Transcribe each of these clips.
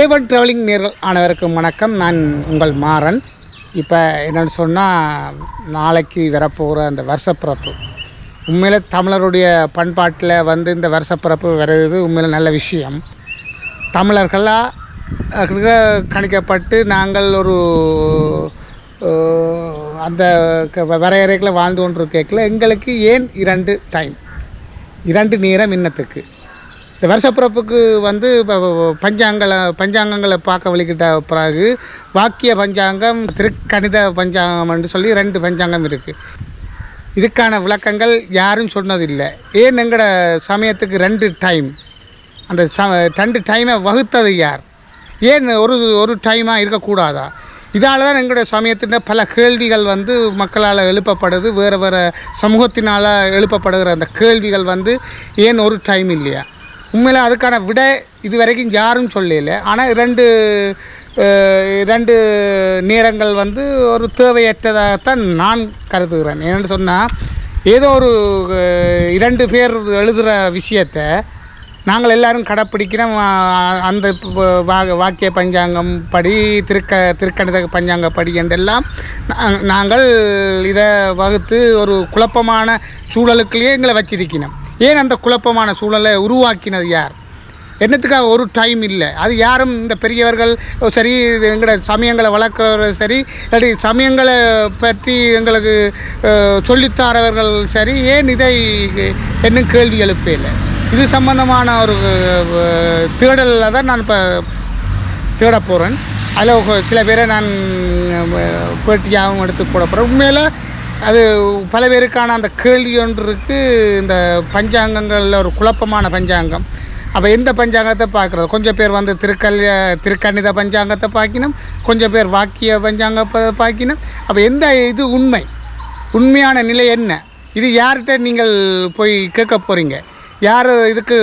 A1 travelling நேர்கள் அனைவருக்கும் வணக்கம். நான் உங்கள் மாறன். இப்போ என்னென்னு சொன்னால், நாளைக்கு வரப்போகிற அந்த வருஷப்பிறப்பு உண்மையில் தமிழருடைய பண்பாட்டில் வந்து இந்த வருஷப்பிறப்பு வருது உண்மையில் நல்ல விஷயம். தமிழர்களாக கணிக்கப்பட்டு நாங்கள் ஒரு அந்த வரையறைகளை வாழ்ந்து கொண்டு கேட்கல. எங்களுக்கு ஏன் இரண்டு நேரம் இன்னத்துக்கு இந்த வருஷப்பிறப்புக்கு வந்து பஞ்சாங்கங்களை பார்க்க வழிகிட்ட பிறகு வாக்கிய பஞ்சாங்கம், திருக்கணித பஞ்சாங்கம் என்று சொல்லி 2 பஞ்சாங்கம் இருக்குது. இதுக்கான விளக்கங்கள் யாரும் சொன்னதில்லை. ஏன் எங்களோட சமயத்துக்கு 2 டைம், அந்த 2 டைமை வகுத்தது யார்? ஏன் ஒரு டைமாக இருக்கக்கூடாதா? இதால் தான் எங்களுடைய சமயத்தின் பல கேள்விகள் வந்து மக்களால் எழுப்பப்படுது. வேறு சமூகத்தினால் எழுப்பப்படுகிற அந்த கேள்விகள் வந்து ஏன் ஒரு டைம் இல்லையா? உண்மையில் அதுக்கான விடை இது வரைக்கும் யாரும் சொல்லலை. ஆனால் இரண்டு நேரங்கள் வந்து ஒரு தேவையற்றதாகத்தான் நான் கருதுகிறேன். ஏன்னு சொன்னால், ஏதோ ஒரு 2 பேர் எழுதுகிற விஷயத்தை நாங்கள் எல்லோரும் கடைப்பிடிக்கிறோம். அந்த வாக்கிய பஞ்சாங்கம் படி, திருக்கணித பஞ்சாங்க படி என்றெல்லாம் நாங்கள் இதை வகுத்து ஒரு குழப்பமான சூழலுக்குள்ளேயே எங்களை வச்சிருக்கணும். ஏன் அந்த குழப்பமான சூழலை உருவாக்கினது யார்? என்னத்துக்காக ஒரு டைம் இல்லை? அது யாரும் இந்த பெரியவர்கள் சரி, எங்களோட சமயங்களை வளர்க்குறவர்கள் சரி, இல்லாட்டி சமயங்களை பற்றி எங்களுக்கு சொல்லித்தாரவர்கள் சரி, ஏன் இதை இன்னும் கேள்வி எழுப்பல? இது சம்பந்தமான ஒரு தேடலில் தான் நான் இப்போ தேட போகிறேன். அதில் சில பேரை நான் பேட்டியாகவும் எடுத்து போட போகிறேன். உண்மையில் அது பல பேருக்கான அந்த கேள்வி ஒன்று இருக்குது. இந்த பஞ்சாங்கங்களில் ஒரு குழப்பமான பஞ்சாங்கம். அப்போ எந்த பஞ்சாங்கத்தை பார்க்குறது? கொஞ்சம் பேர் வந்து திருக்கணித பஞ்சாங்கத்தை பார்க்கணும், கொஞ்சம் பேர் வாக்கிய பஞ்சாங்கத்தை பார்க்கணும். அப்போ எந்த இது உண்மையான நிலை என்ன? இது யார்கிட்ட நீங்கள் போய் கேட்க போகிறீங்க? யார் இதுக்கு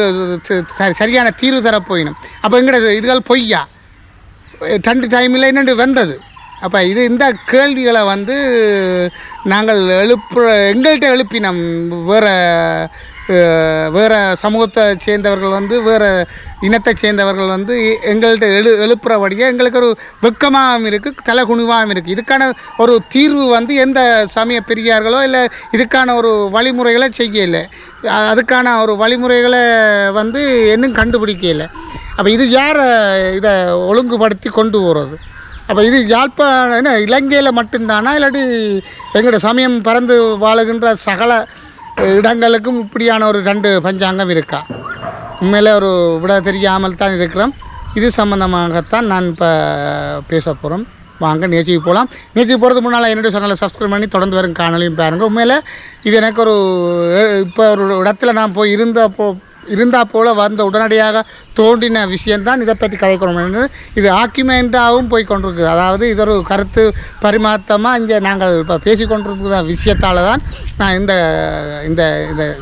சரியான தீர்வு தர போயினும்? அப்போ எங்கட இதுகள் பொய்யா? 2 டைமில் என்னென்று வந்தது? அப்போ இந்த கேள்விகளை வந்து நாங்கள் எங்கள்கிட்ட எழுப்பினோம். வேறு சமூகத்தை சேர்ந்தவர்கள் வந்து, வேறு இனத்தை சேர்ந்தவர்கள் வந்து எங்கள்கிட்ட எழுப்புறபடியே எங்களுக்கு ஒரு வெக்கமாகவும் இருக்குது, தலைகுனிவாகவும் இருக்குது. இதுக்கான ஒரு தீர்வு வந்து எந்த சமய பெரியார்களோ இல்லை இதுக்கான ஒரு வழிமுறைகளை செய்யலை. அதுக்கான ஒரு வழிமுறைகளை வந்து இன்னும் கண்டுபிடிக்கலை. அப்போ இது யாரை இதை ஒழுங்குபடுத்தி கொண்டு போகிறது? அப்போ இது யாழ்ப்பாணம் இலங்கையில் மட்டும்தானா, இல்லாட்டி எங்களோட சமயம் பறந்து வாழுகின்ற சகல இடங்களுக்கும் இப்படியான ஒரு 2 பஞ்சாங்கம் இருக்கா? உண்மையிலே ஒரு விட தெரியாமல் தான் இருக்கிறோம். இது சம்மந்தமாகத்தான் நான் இப்போ பேச போகிறோம். வாங்க நிகழ்ச்சிக்கு போகலாம். நிகழ்ச்சிக்கு போகிறதுக்கு முன்னால் என்னுடைய சேனலை சப்ஸ்கிரைப் பண்ணி தொடர்ந்து வரும் காணொலியும் பாருங்கள். உண்மையில் இது எனக்கு இப்போ ஒரு இடத்துல நான் போய் இருந்தால் போல் வந்த உடனடியாக தோன்றின விஷயந்தான் இதை பற்றி கதைக்கணும். இது ஆக்கிமெண்ட்டாகவும் போய் கொண்டிருக்குது. அதாவது இது ஒரு கருத்து பரிமாற்றமாக இங்கே நாங்கள் இப்போ பேசி கொண்டிருக்கிற விஷயத்தால் தான் நான் இந்த இந்த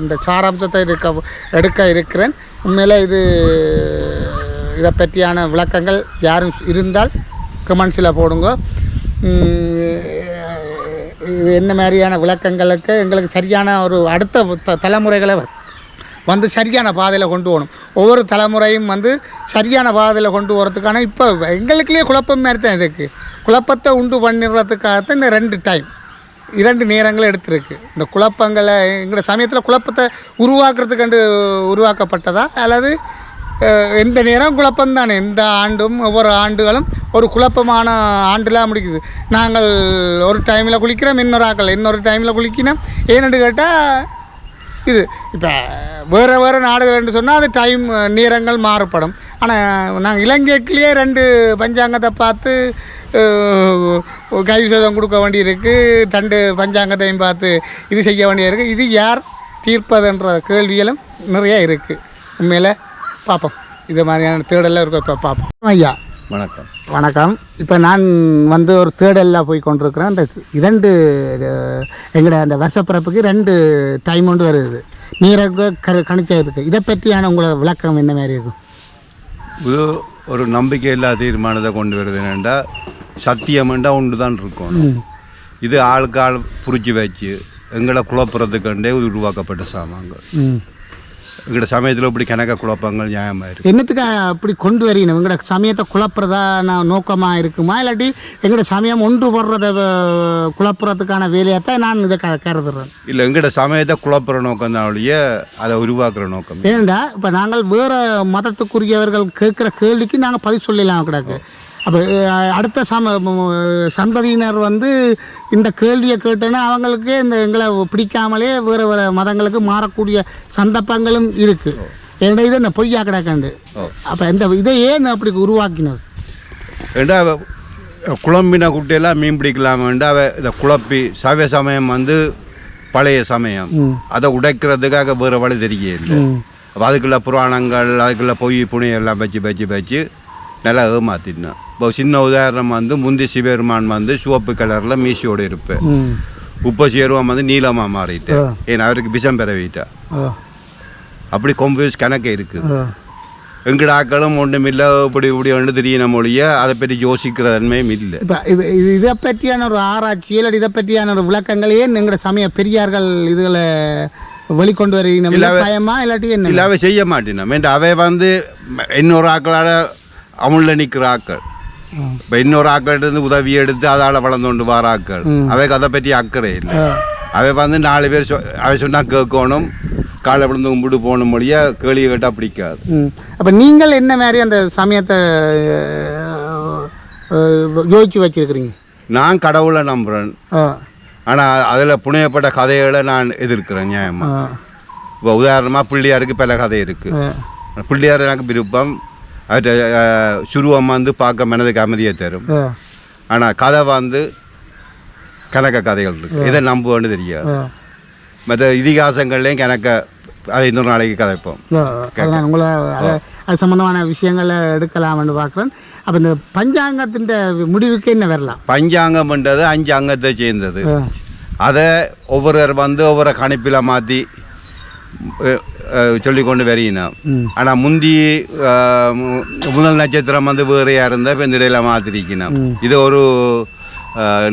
இந்த சாராம்சத்தை எடுக்க இருக்கிறேன். உண்மையில் இதை பற்றியான விளக்கங்கள் யாரும் இருந்தால் கமெண்ட்ஸில் போடுங்க. இது என்ன மாதிரியான விளக்கங்களுக்கு எங்களுக்கு சரியான ஒரு அடுத்த தலைமுறைகளை வந்து சரியான பாதையில் கொண்டு போகணும். ஒவ்வொரு தலைமுறையும் வந்து சரியான பாதையில் கொண்டு போகிறதுக்கான இப்போ எங்களுக்குள்ளே குழப்பம் மாதிரி தான் இருக்குது. குழப்பத்தை உண்டு பண்ணிடுறதுக்காகத்தான் இந்த 2 டைம் 2 நேரங்களை எடுத்துருக்கு. இந்த குழப்பங்களை எங்களோட சமயத்தில் குழப்பத்தை உருவாக்குறதுக்கு உருவாக்கப்பட்டதா, அல்லது எந்த நேரம் குழப்பம் தானே? எந்த ஆண்டும் ஒவ்வொரு ஆண்டுகளும் ஒரு குழப்பமான ஆண்டுலாம் முடிக்குது. நாங்கள் ஒரு டைமில் குளிக்கிறோம், இன்னொரு டைமில் குளிக்கணும். ஏன்னு கேட்டால் இது இப்போ வேறு நாடுகள் என்று சொன்னால் அது டைம் நேரங்கள் மாறுபடும். ஆனால் நாங்கள் இலங்கைக்குள்ளேயே 2 பஞ்சாங்கத்தை பார்த்து கைவிசேதம் கொடுக்க வேண்டியிருக்கு. 2 பஞ்சாங்கத்தையும் பார்த்து இது செய்ய வேண்டியிருக்கு. இது யார் தீர்ப்பதுன்ற கேள்விகளும் நிறைய இருக்குது. உண்மையில் பார்ப்போம். இது மாதிரியான தேடலாம் இருக்கும். இப்போ பார்ப்போம். ஐயா வணக்கம். இப்போ நான் வந்து ஒரு தேடலில் போய் கொண்டிருக்கிறேன். அந்த 2 எங்களோட அந்த வருஷப்பிறப்புக்கு 2 டைம் கொண்டு வருது. நீரக கணிச்சா இருக்குது. இதை பற்றியான உங்களோட விளக்கம் என்ன மாதிரி இருக்கும்? இது ஒரு நம்பிக்கையில்லா தீர்மானத்தை கொண்டு வருது. என்னென்னா சத்தியமெண்டா ஒன்று தான் இருக்கும். இது ஆளுக்கு ஆள் புரிச்சு வச்சு எங்களை குழப்புறதுக்கண்டே உருவாக்கப்பட்ட சாமான்கள். எங்களோட சமயத்தில் இப்படி கணக்க குழப்பங்கள் நியாயமாக இருக்குது. என்னத்துக்கு அப்படி கொண்டு வரீங்க? எங்களோட சமயத்தை குழப்புறதா நோக்கமாக இருக்குமா, இல்லாட்டி எங்களோட சமயம் ஒன்று போடுறத குழப்புறதுக்கான வேலையைத்தான் நான் இதை கருதுறேன். இல்லை, எங்களோட சமயத்தை குழப்புற நோக்கம் தான் ஒழிய அதை உருவாக்குற நோக்கம். ஏன்டா இப்போ நாங்கள் வேறு மதத்துக்குரியவர்கள் கேட்குற கேள்விக்கு நாங்கள் பதில் சொல்லலாம் கிடக்கு. அப்போ அடுத்த சந்ததியினர் வந்து இந்த கேள்வியை கேட்டோன்னா அவங்களுக்கே இந்த எங்களை பிடிக்காமலே வேறு வேறு மதங்களுக்கு மாறக்கூடிய சந்தர்ப்பங்களும் இருக்குது. ஏன்னா இது என்ன பொய்யா கிடக்காண்டு. அப்போ இந்த இதை ஏன் அப்படி உருவாக்கினது? ஏண்டா குழம்பின குட்டையெல்லாம் மீன் பிடிக்கலாமேண்டா இதை குழப்பி சமய சமயம் வந்து பழைய சமயம் அதை உடைக்கிறதுக்காக வேறு வழி தெரியல. அப்போ அதுக்குள்ள புராணங்கள் அதுக்குள்ள பொய் புனியெல்லாம் வச்சு நல்லா ஏமாத்தினான். இப்போ சின்ன உதாரணம் வந்து முந்தி சிவபெருமான் வந்து சிவப்பு கலரில் மீசியோடு இருப்பேன். உப்ப சேருவான் வந்து நீளமாக மாறிட்டேன். ஏன்னா அவருக்கு விஷம் பெறவிட்டா. அப்படி கொம்பூஸ் கணக்கு இருக்குது. எங்கட ஆக்களும் ஒன்றுமில்லை இப்படி ஒன்று தெரியன மொழியை அதை பற்றி யோசிக்கிற தன்மையும் இல்லை. இப்போ இதை பற்றியான ஒரு ஆராய்ச்சி இல்லை இதை பற்றியான ஒரு விளக்கங்களையே எங்களோட சமய பெரியார்கள் இதில் வெளிக்கொண்டு வரீங்க பயமா இல்லாட்டி என்ன? இல்லை, அவை செய்ய மாட்டேன். அவை வந்து இன்னொரு ஆக்களால் அமுளில் நிற்கிற ஆக்கள். இப்போ இன்னொரு ஆக்கள்கிட்ட உதவி எடுத்து அதால் வளர்ந்தோண்டு வர ஆக்கள். அவைக்கு அதை பற்றி அக்கறை இல்லை. அவை வந்து 4 பேர் அவை சொன்னால் கேட்கணும், காலை விழுந்து கும்பிட்டு போகணும் மொழியாக கேள்வி கேட்டால் பிடிக்காது. அப்போ நீங்கள் என்ன மாதிரி அந்த சமயத்தை யோசிச்சு வச்சுருக்கிறீங்க? நான் கடவுளை நம்புகிறேன். ஆனால் அதில் புனையப்பட்ட கதைகளை நான் எதிர்க்கிறேன் நியாயமாக. இப்போ உதாரணமாக பிள்ளையாருக்கு பல கதை இருக்குது. பிள்ளையார் எனக்கு விருப்பம். அவற்றை சுருவம் வந்து பார்க்க மனதுக்கு அமைதியை தரும். ஆனால் கதை வந்து கணக்க கதைகள் இருக்குது. இதை நம்புவேன்னு தெரியாது. மற்ற இதிகாசங்கள்லேயும் கணக்க அதை இன்னொரு நாளைக்கு கதைப்போம். உங்களை அது சம்மந்தமான விஷயங்களை எடுக்கலாம்னு பார்க்குறேன். அப்போ இந்த பஞ்சாங்கத்தின் முடிவுக்கு என்ன வரலாம்? பஞ்சாங்கம்ன்றது 5 அங்கத்தை சேர்ந்தது. அதை ஒவ்வொருவர் வந்து ஒவ்வொரு கணிப்பில் மாற்றி சொல்லிக்கொண்டு வரையினோம். ஆனால் முந்தி முதல் நட்சத்திரம் வந்து வேறையாக இருந்தால் இப்போ இந்த இடையில மாற்றிருக்கணும். இது ஒரு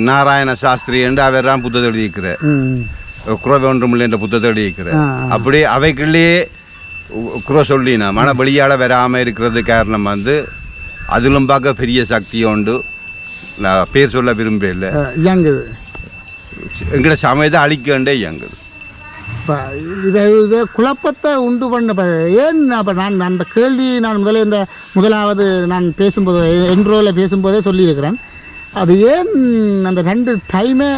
நாராயண சாஸ்திரி என்று அவர் தான் புத்தகம் எழுதியிருக்கிறார். குறவை ஒன்றுமில்லை என்ற புத்தகத்தை எழுதியிருக்கிறார். அப்படி அவைக்குள்ளேயே குறை சொல்லினோம். ஆனால் வெளியால் வராமல் இருக்கிறது காரணம் வந்து அதிலும் பார்க்க பெரிய சக்தி உண்டு. நான் பேர் சொல்ல விரும்பல. இயங்குது எங்களோட சமயத்தை அழிக்கண்டே இயங்குது. இப்போ இதை குழப்பத்தை உண்டு பண்ண ஏன்? அப்போ நான் அந்த கேள்வி நான் முதலாவது நான் பேசும்போது என்ரோவில் பேசும்போதே சொல்லியிருக்கிறேன். அது ஏன் அந்த 2 டைமே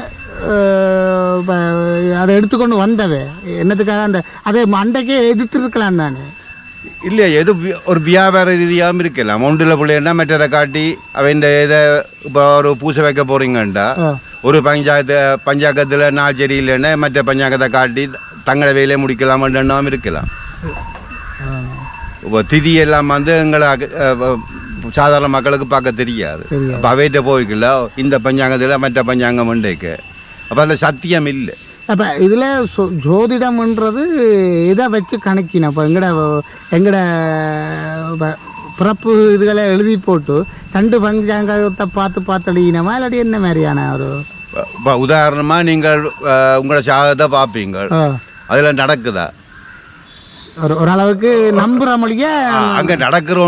அதை எடுத்துக்கொண்டு வந்தவே என்னத்துக்காக? அதை அண்டைக்கே எதிர்த்துருக்கலாம் நான். இல்லையா, எது ஒரு வியாபார ரீதியாகவும் இருக்கலாம். ஒன்றில் பிள்ளைன்னா மற்றதை காட்டி அவன் இந்த இதை இப்போ ஒரு பூசை வைக்க போகிறீங்கண்டா ஒரு பஞ்சாங்கத்தில் நாள் சரியில்லைன்னா மற்ற பஞ்சாங்கத்தை காட்டி தங்களை வேலையை முடிக்கலாமன்னும் இருக்கலாம். இப்போ திதி எல்லாம் வந்து எங்களை சாதாரண மக்களுக்கு பார்க்க தெரியாது. அப்போ அவைகிட்ட போய்க்கல இந்த பஞ்சாங்கத்தில் மற்ற பஞ்சாங்கம் உண்டுக்கு. அப்போ அதில் சத்தியம் இல்லை. அப்போ இதில் ஜோதிடம்ன்றது இதை வச்சு கணக்கின இப்போ எங்கட பிறப்பு இதுகளை எழுதி போட்டு 2 பஞ்சாங்கத்தை பார்த்து எழுதினமா இல்லாட்டி என்ன மாதிரியான ஒரு உதாரணமாக நீங்கள் உங்களோட சாதத்தை பார்ப்பீங்க, அதில் நடக்குதா? ஓரளவுக்கு நம்புகிற மொழிய அங்கே நடக்கிற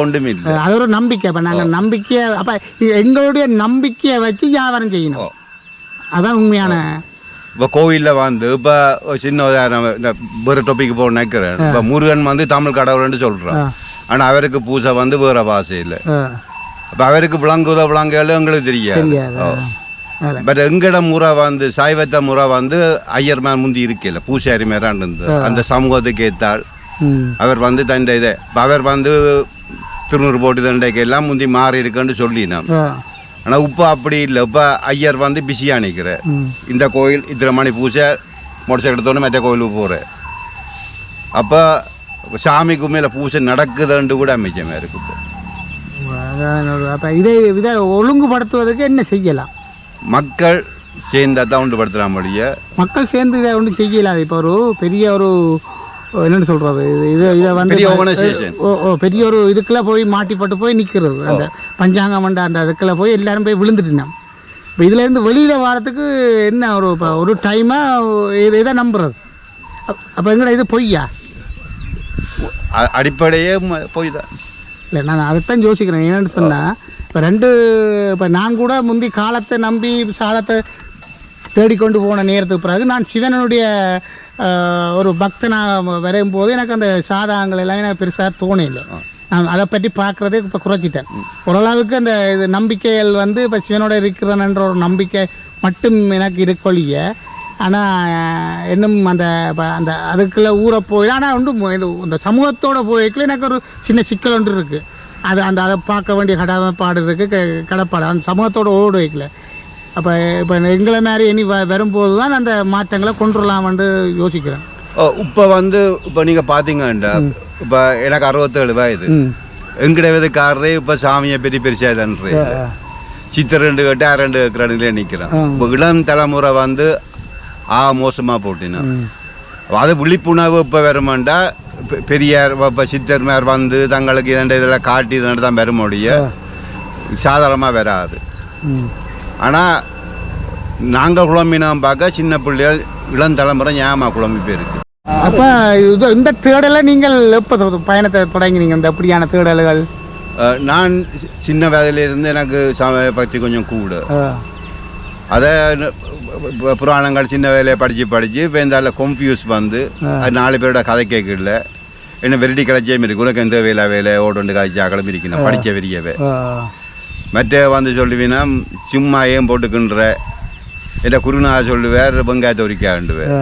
ஒன்றும் இல்லை. அது ஒரு நம்பிக்கை. இப்போ நாங்கள் நம்பிக்கையை அப்போ எங்களுடைய நம்பிக்கையை வச்சு வியாபாரம் செய்யணும். அதான் உண்மையான. இப்போ கோவிலில் வந்து இப்போ சின்ன உதாரணம் இந்த வேறு டாபிக் போக நினைக்கிறேன். இப்போ முருகன் வந்து தமிழ் கடவுள்னு சொல்கிறான். ஆனால் அவருக்கு பூசை வந்து வேறு பாஷையில். அப்போ அவருக்கு விளங்குதல் எங்களுக்கு தெரியாது. பட் எங்கட முறை வந்து சைவத்த முறை வந்து ஐயர் மேல் முந்தி இருக்கல, பூசாரி மேலாண்டு இருந்தது. அந்த சமூகத்துக்கு ஏற்றால் அவர் வந்து தண்டை இதை அவர் வந்து திருநூறு போட்டு தண்டைக்கு எல்லாம் முந்தி மாறி இருக்குன்னு சொல்லினோம். ஆனால் இப்போ அப்படி இல்லை. இப்போ ஐயர் வந்து பிஸியாக நிற்கிறார். இந்த கோயில் இத்தனை மணி பூசை முடிச்ச எடுத்தோன்னு மற்ற கோயிலுக்கு போகிறேன். அப்போ சாமிக்கு மேலே பூசை நடக்குதுன்னு கூட அமைச்சமாக இருக்குது. அப்போ இதை ஒழுங்குபடுத்துவதற்கு என்ன செய்யலாம்? மக்கள் சேர்ந்து தான் ஒன்றுபடுத்தலாம் மொழிய. மக்கள் சேர்ந்து இதை ஒன்றும் செய்யலாம். இப்போ ஒரு பெரிய ஒரு என்னென்னு சொல்கிறது, இதை வந்து பெரிய ஒரு இதுக்குள்ளே போய் மாட்டிப்பட்டு போய் நிற்கிறது. அந்த பஞ்சாங்கம் அந்த அதுக்குள்ளே போய் எல்லோரும் போய் விழுந்துட்டுனோம். இப்போ இதுலேருந்து வெளியில் வரத்துக்கு என்ன ஒரு டைமாக இதை நம்புறது. அப்போ எங்கட இது பொய்யா? அடிப்படையே போய் தான். இல்லை, நான் அதைத்தான் யோசிக்கிறேன். என்னென்னு சொன்னால் இப்போ நான் கூட முந்தி காலத்தை நம்பி சாதத்தை தேடிக்கொண்டு போன நேரத்துக்கு பிறகு நான் சிவனுடைய ஒரு பக்தனாக வரும்போது எனக்கு அந்த சாதகங்கள் எல்லாமே எனக்கு பெருசாக தோணையில்லை. நான் அதை பற்றி பார்க்குறதே இப்போ குறைச்சிட்டேன். ஓரளவுக்கு அந்த இது நம்பிக்கைகள் இப்போ சிவனோட இருக்கிறேன்ற ஒரு நம்பிக்கை மட்டும் எனக்கு இருக்கொழிய, ஆனால் இன்னும் அந்த அந்த அதுக்குள்ளே ஊற போய், ஆனால் ஒன்று இந்த சமூகத்தோடு போய்க்குள்ள எனக்கு ஒரு சின்ன சிக்கல் ஒன்று இருக்குது. அதை பார்க்க வேண்டிய கடமைப்பாடு இருக்குது, கடப்பாடு அந்த சமூகத்தோடு ஓடு வைக்கல. அப்போ இப்போ எங்களை மாதிரி இனி வரும்போது தான் அந்த மாற்றங்களை கொண்டு வரலாம்னு யோசிக்கிறேன். இப்போ நீங்கள் பார்த்தீங்கண்டா, இப்போ எனக்கு 67 வயது. எங்கட விதக்காரரே இப்போ சாமியை பெரிய பெருசாதன்று சித்திர 2 கட்டு 2 ஏக்கரே நிற்கிறேன். இப்போ இளம் தலைமுறை மோசமாக போட்டினா அது விழிப்புணர்வு இப்போ வருமாண்டா பெரியார் இப்போ சித்தர்மார் தங்களுக்கு இதெல்லாம் காட்டி தான் வர முடிய சாதாரணமாக வராது. ஆனால் நாங்கள் குழம்பினோம் பார்க்க சின்ன பிள்ளைகள் இளம் தலைமுறை ஞாபகமாக குழம்பி போயிருக்கு. அப்போ இந்த தேடலை நீங்கள் எப்போ பயணத்தை தொடங்கினீங்க? இந்த எப்படியான தேடல்கள்? நான் சின்ன வயதிலிருந்து எனக்கு சமய பக்தி கொஞ்சம் கூட. அதை புராணங்கள் சின்ன வேலையை படித்து இப்போ இந்த கன்ஃபியூஸ் அது 4 பேரோட கதை கேட்கல. என்ன வெரைட்டி கலைச்சியும் இருக்கு. உனக்கு எந்த வேலை ஓடு காய்ச்சி அகலம் இருக்கணும் படித்த வெறியவே மற்ற சொல்லுவீனா சும்மா ஏன் போட்டுக்கின்ற என்ன குருநாத சொல்லுவார் வெங்காயத்தை உரிக்காண்டுவேன்.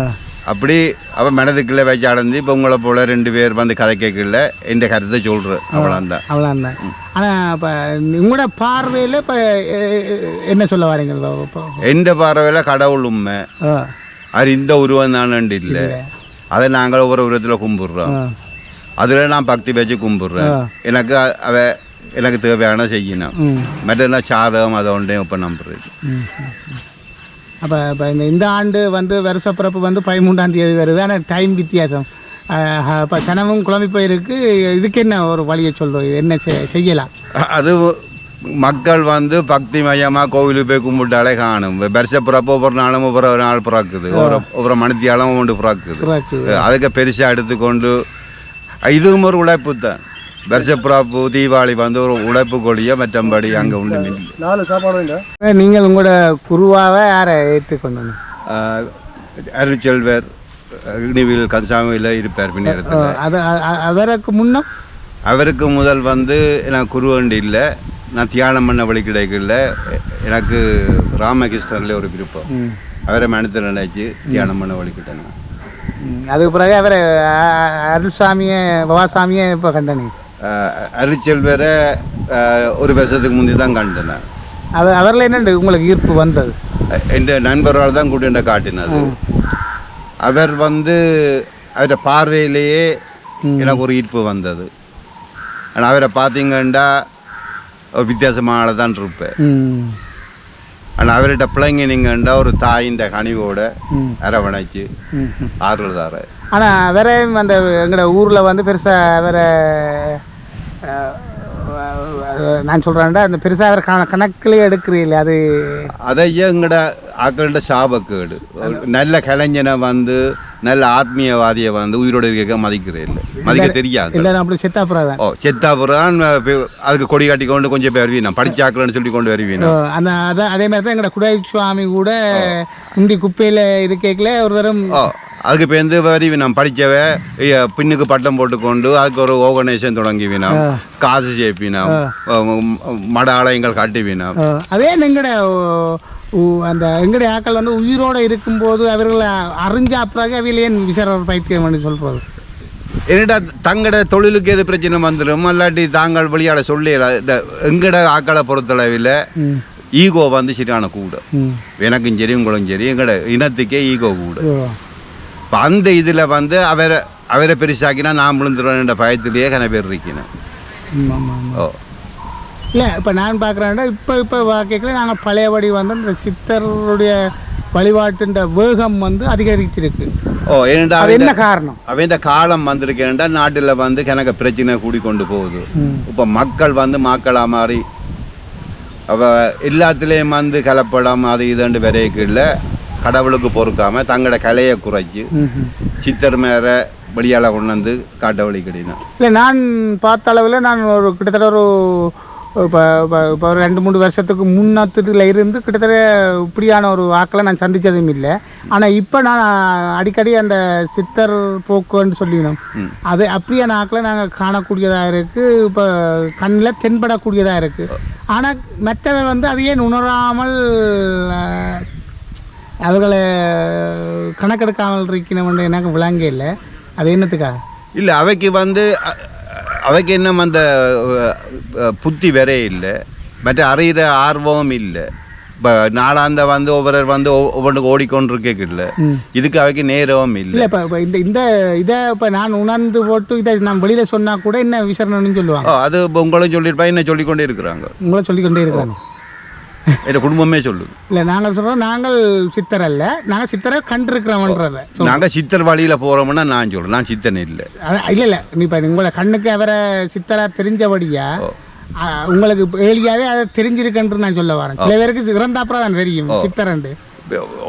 அப்படி அவன் மனதுக்குள்ளே வச்சு அடைந்து இப்போ உங்களை போல் 2 பேர் கதை கேட்கல எந்த கருத்தை சொல்கிறேன். அவ்வளோதான் அவ்வளோதான். ஆனால் இப்போ உங்களோட பார்வையில் இப்போ என்ன சொல்ல வரீங்க? எந்த பார்வையில் கடவுள் உண்மை அது இந்த உருவம் தானண்டு இல்லை. அதை நாங்கள் ஒவ்வொரு உருவத்தில் கும்பிட்றோம். அதில் நான் பக்தி வச்சு கும்பிட்றேன். எனக்கு தேவையான செய்யணும். மற்ற சாதகம் அதை ஒன்றையும் இப்போ நம்புறது. அப்போ இந்த ஆண்டு வருஷப்பிறப்பு 13ஆம் தேதி வருது. ஆனால் டைம் வித்தியாசம். இப்போ சனமும் குழம்பி போயிருக்கு. இதுக்கு என்ன ஒரு வழியை சொல்கிறோம்? என்ன செய்யலாம்? அது மக்கள் பக்தி மையமாக கோவிலுக்கு போய் கும்பிட்டாலே காணும். வருஷப்பிறப்பு ஒவ்வொரு நாளும் ஒவ்வொரு நாள் பிறக்குது. ஒவ்வொரு மணித்தியாலும் ஒன்று பிறக்குது. அதுக்கு பெருசாக எடுத்துக்கொண்டு இதுவும் ஒரு உழைப்பு தான். வருஷப்பிறப்பு தீபாவளி ஒரு உழைப்பு கொடிய மற்றபடி அங்கே உண்டு. 4 சாப்பாடு. நீங்கள் உங்களோட குருவாவை யாரை ஏற்றுக்கொண்டு? அருட்செல்வர் இனிவில் கன்சாமியில் இருப்பார் பின்னேரத்தில். அவருக்கு முதல் எனக்கு குருவண்டி இல்லை. நான் தியானம் பண்ண வழி கிடைக்கல. எனக்கு ராமகிருஷ்ணரில் ஒரு விருப்பம். அவரை மனத்தில் நினைச்சு தியானம் பண்ண வழி கிட்டேன். அதுக்கு பிறகு அவரை அருள்சாமியை பவாசாமியை இப்போ கண்டனி. அருட்செல்வரை ஒரு வருஷத்துக்கு முந்தி தான் கண்டேன். அவரில் என்னண்டு உங்களுக்கு ஈர்ப்பு வந்தது? என் நண்பர்களால் தான் கூட்டி காட்டினது. அவர் அவரை பார்வையிலேயே எனக்கு ஒரு ஈர்ப்பு வந்தது. ஆனால் அவரை பார்த்தீங்கன்னா வித்தியாசமான தான் இருப்பேன். ஆனால் அவர்கிட்ட பிள்ளைங்க நீங்கண்டா ஒரு தாயின் கனிவோட அரவணைச்சு ஆறுதல் தார. ஆனால் வேற அந்த எங்களோட ஊரில் பெருசாக வேற நான் சொல்கிறேன்டா அந்த பெருசாக வேறு கணக்கிலே எடுக்கிறீங்களே அது அதையே எங்கட ஆக்கள்கிட்ட சாபக்கேடு. நல்ல கலைஞனை நல்ல ஆத்மீயவாதியை உயிரோட இருக்க மதிக்கிறேன் இல்லை, மதிக்க தெரியாது. இல்லை அப்படி செத்தாப்புறாதான். செத்தாப்புறான் அதுக்கு கொடி காட்டி கொண்டு கொஞ்சம் பேர் வருவீனா படிச்சாக்கலன்னு சொல்லி கொண்டு வருவீனா. அந்த அதான் அதே மாதிரி தான் எங்களோட குடாய் சுவாமி கூட முந்தி குப்பையில் இது கேட்கல ஒரு தரம் அதுக்கு பேருந்து வருவினம் படித்தவ பின்னுக்கு பட்டம் போட்டுக்கொண்டு அதுக்கு ஒரு ஆர்கனைசேஷன் தொடங்கிவினோம், காசு சேர்ப்பினோம், மட ஆலயங்கள் காட்டுவினோம். அதே எங்கட அந்த எங்களுடைய ஆக்கள் உயிரோடு இருக்கும்போது அவர்களை அறிஞ்ச பிறகு அவையில் ஏன் விசார பைத்தியம் சொல்கிறது? என்னடா தங்கட தொழிலுக்கு எது பிரச்சனை வந்துடும் இல்லாட்டி தாங்கள் வழியாட சொல்லல. இந்த எங்கட ஆக்களை பொறுத்தளவில் ஈகோ சரியான கூட. எனக்கும் சரி உங்களும் சரி எங்கட இனத்துக்கே ஈகோ கூட. இப்போ அந்த இதில் அவரை பெருசாக்கினா நான் விழுந்துருவேன் பயத்திலேயே கன பேர் இருக்கணும். ஓ இல்லை இப்போ நான் பார்க்குறேன்டா இப்போ வாக்கையில் நாங்கள் பழையபடி இந்த சித்தருடைய வழிபாட்டுன்ற வேகம் அதிகரிச்சிருக்கு. ஏன்டா என்ன காரணம்? அவன் காலம் வந்திருக்கேன்டா நாட்டில் கணக்கு பிரச்சனை கூடி கொண்டு போகுது. இப்போ மக்கள் மக்களாக மாறி எல்லாத்துலேயும் கலப்படம் அது இதுண்டு வரைக்கும் இல்லை. கடவுளுக்கு பொறுக்காமல் தங்களோட கலையை குறைச்சி சித்தர் மேலே வெளியால் கொண்டு வந்து காட்ட வழி கிடையாது. இல்லை நான் பார்த்த அளவில் நான் ஒரு கிட்டத்தட்ட ஒரு இப்போ ஒரு 2-3 வருஷத்துக்கு முன்னத்துல இருந்து கிட்டத்தட்ட இப்படியான ஒரு ஆக்களை நான் சந்தித்ததும் இல்லை. ஆனால் இப்போ நான் அடிக்கடி அந்த சித்தர் போக்குன்னு சொல்லிக்கணும் அது அப்படியான ஆக்களை நாங்கள் காணக்கூடியதாக இருக்குது. இப்போ கண்ணில் தென்படக்கூடியதாக இருக்குது. ஆனால் மற்றவை வந்து அது ஏன் உணராமல் அவர்களை கணக்கெடுக்காமல் இருக்கணும்னு எனக்கு விளங்க இல்லை. அது என்னத்துக்காக இல்லை அவைக்கு வந்து அவைக்கு இன்னும் அந்த புத்தி வேறே இல்லை, மற்ற அறிகிற ஆர்வமும் இல்லை. இப்போ நாளாந்த வந்து ஒவ்வொன்றுக்கு ஓடிக்கொண்டிருக்கே இல்லை, இதுக்கு அவைக்கு நேரமும் இல்லை. இல்லை இப்போ இந்த இதை இப்போ நான் உணர்ந்து போட்டு இதை நான் வெளியில் சொன்னால் கூட என்ன விசாரணைன்னு சொல்லுவாங்க. அது இப்போ உங்களும் சொல்லியிருப்பா, என்ன சொல்லிக்கொண்டே இருக்கிறாங்க, உங்களும் சொல்லிக்கொண்டே இருக்கிறாங்க. என் குடும்பமே சொல்லுது. இல்லை நாங்கள் சொல்கிறோம் நாங்கள் சித்தர் அல்ல, நாங்கள் சித்தரை கண்டிருக்கிறோன்றத. நாங்கள் சித்தர் வழியில் போகிறோம்னா நான் சொல்கிறேன், நான் சித்தன் இல்லை. இல்லை நீ இப்போ உங்களை கண்ணுக்கு அவரை சித்தராக தெரிஞ்சபடியா உங்களுக்கு ஏழியாவே அதை தெரிஞ்சிருக்குன்னு நான் சொல்ல வரேன். சில பேருக்கு இறந்தாப்புறம் தான் தெரியும் சித்தரண்டு.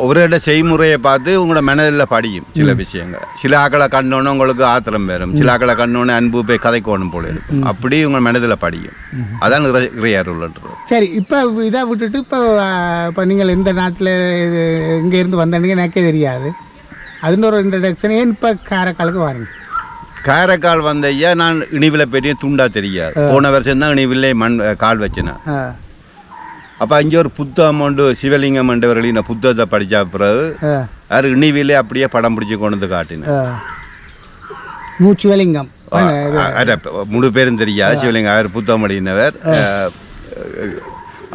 ஒரு இட செய்முறையை பார்த்து உங்களோட மனதில் படியும் சில விஷயங்கள். சில ஆக்களை கண்ணோன்னு உங்களுக்கு ஆத்திரம் வரும், சில ஆக்களை கண்ணோன்னு அன்பு போய் கதைக்கோணும் போல இருக்கும். அப்படி உங்கள் மனதில் படியும். அதான் இறையாறுன்றது. சரி, இப்போ இதை விட்டுட்டு இப்போ நீங்கள் எந்த நாட்டில் இங்கே இருந்து வந்தீங்க எனக்கே தெரியாது. அதுன்னு ஒரு இன்ட்ரடக்ஷன். ஏன் இப்போ காரைக்காலுக்கு வாருங்க? காரைக்கால் வந்த ஐயா நான் இனிவில் பெரிய துண்டா தெரியாது. போன வருஷம் தான் இனிவில்லை கால் வச்சினேன். அப்போ அங்கே ஒரு புத்தகம் உண்டு, சிவலிங்கம் என்றவர்கள் இந்த புத்தகத்தை படித்த பிறகு அவர் இனிவிலே அப்படியே படம் பிடிச்சி கொண்டு வந்து காட்டினேன். சிவலிங்கம் முழு பேரும் தெரியாது, சிவலிங்கம் அவர் புத்தகம் படினவர்.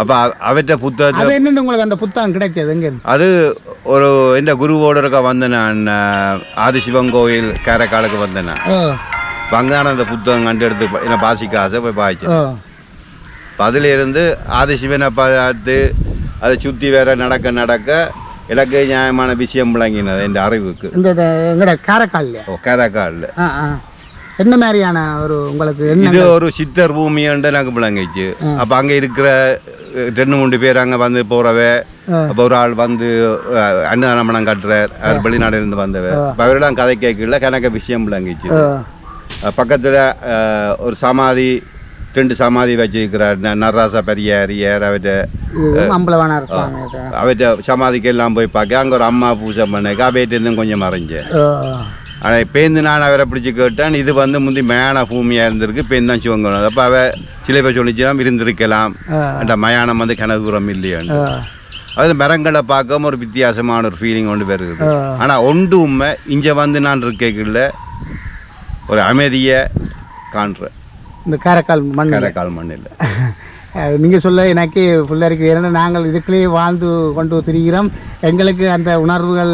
அப்போ அவற்ற புத்தகத்தை என்னென்னு உங்களுக்கு அந்த புத்தகம் கிடைச்சது எங்கே? அது ஒரு எந்த குருவோடு இருக்க வந்தேன் நான், ஆதிசிவன் கோயில் காரைக்காலுக்கு வந்தேன். அங்கே அந்த புத்தகம் கண்டு எடுத்து என்ன பாசிக்க ஆசை போய் பாய்ச்சேன். அதிலிருந்து ஆதிசிவனை பார்த்து அதை சுற்றி வேற நடக்க எனக்கு நியாயமான விஷயம் விளங்கினது என் அறிவுக்கு. இந்த காரைக்காலில் என்ன மாதிரியான ஒரு உங்களுக்கு இது ஒரு சித்தர் பூமின்னு எனக்கு விளங்கிச்சு. அப்போ அங்கே இருக்கிற 2-3 பேர் அங்கே வந்து போகிறவ. அப்போ ஒரு ஆள் வந்து அன்னதானம் கட்டுறார், அவர் வெளிநாட்டிலிருந்து வந்தவர். அவரெல்லாம் கதை கேட்கல, கணக்க விஷயம் விளங்கிச்சு. பக்கத்தில் ஒரு சமாதி, 2 சமாதி வச்சிருக்கிறார். நடராசா பெரியார் அவற்ற சமாதிக்கு எல்லாம் போய் பார்க்க. அங்கே ஒரு அம்மா பூஜை பண்ண அவையிட்டு கொஞ்சம் மறைஞ்சேன். ஆனால் இப்போந்து நான் அவரை பிடிச்சி கேட்டேன். இது வந்து முந்தி மயான பூமியாக இருந்திருக்கு, இப்போந்து தான் சிவங்கணும். அப்போ சில பேர் சொல்லிச்சுலாம் இருந்திருக்கலாம், அந்த மயானம் வந்து கிணதுரம் இல்லையான்னு. அது மரங்களை பார்க்க ஒரு வித்தியாசமான ஒரு ஃபீலிங் ஒன்று வருது. ஆனால் ஒன்று உண்மை, இங்கே வந்து நான் இருக்கல ஒரு அமைதியை காண்றேன் இந்த காரைக்கால் மண்ணில். நீங்கள் சொல்ல எனக்கு ஃபுல்லாக இருக்குது. ஏன்னா நாங்கள் இதுக்குள்ளேயே வாழ்ந்து கொண்டு திரிகிறோம். எங்களுக்கு அந்த உணர்வுகள்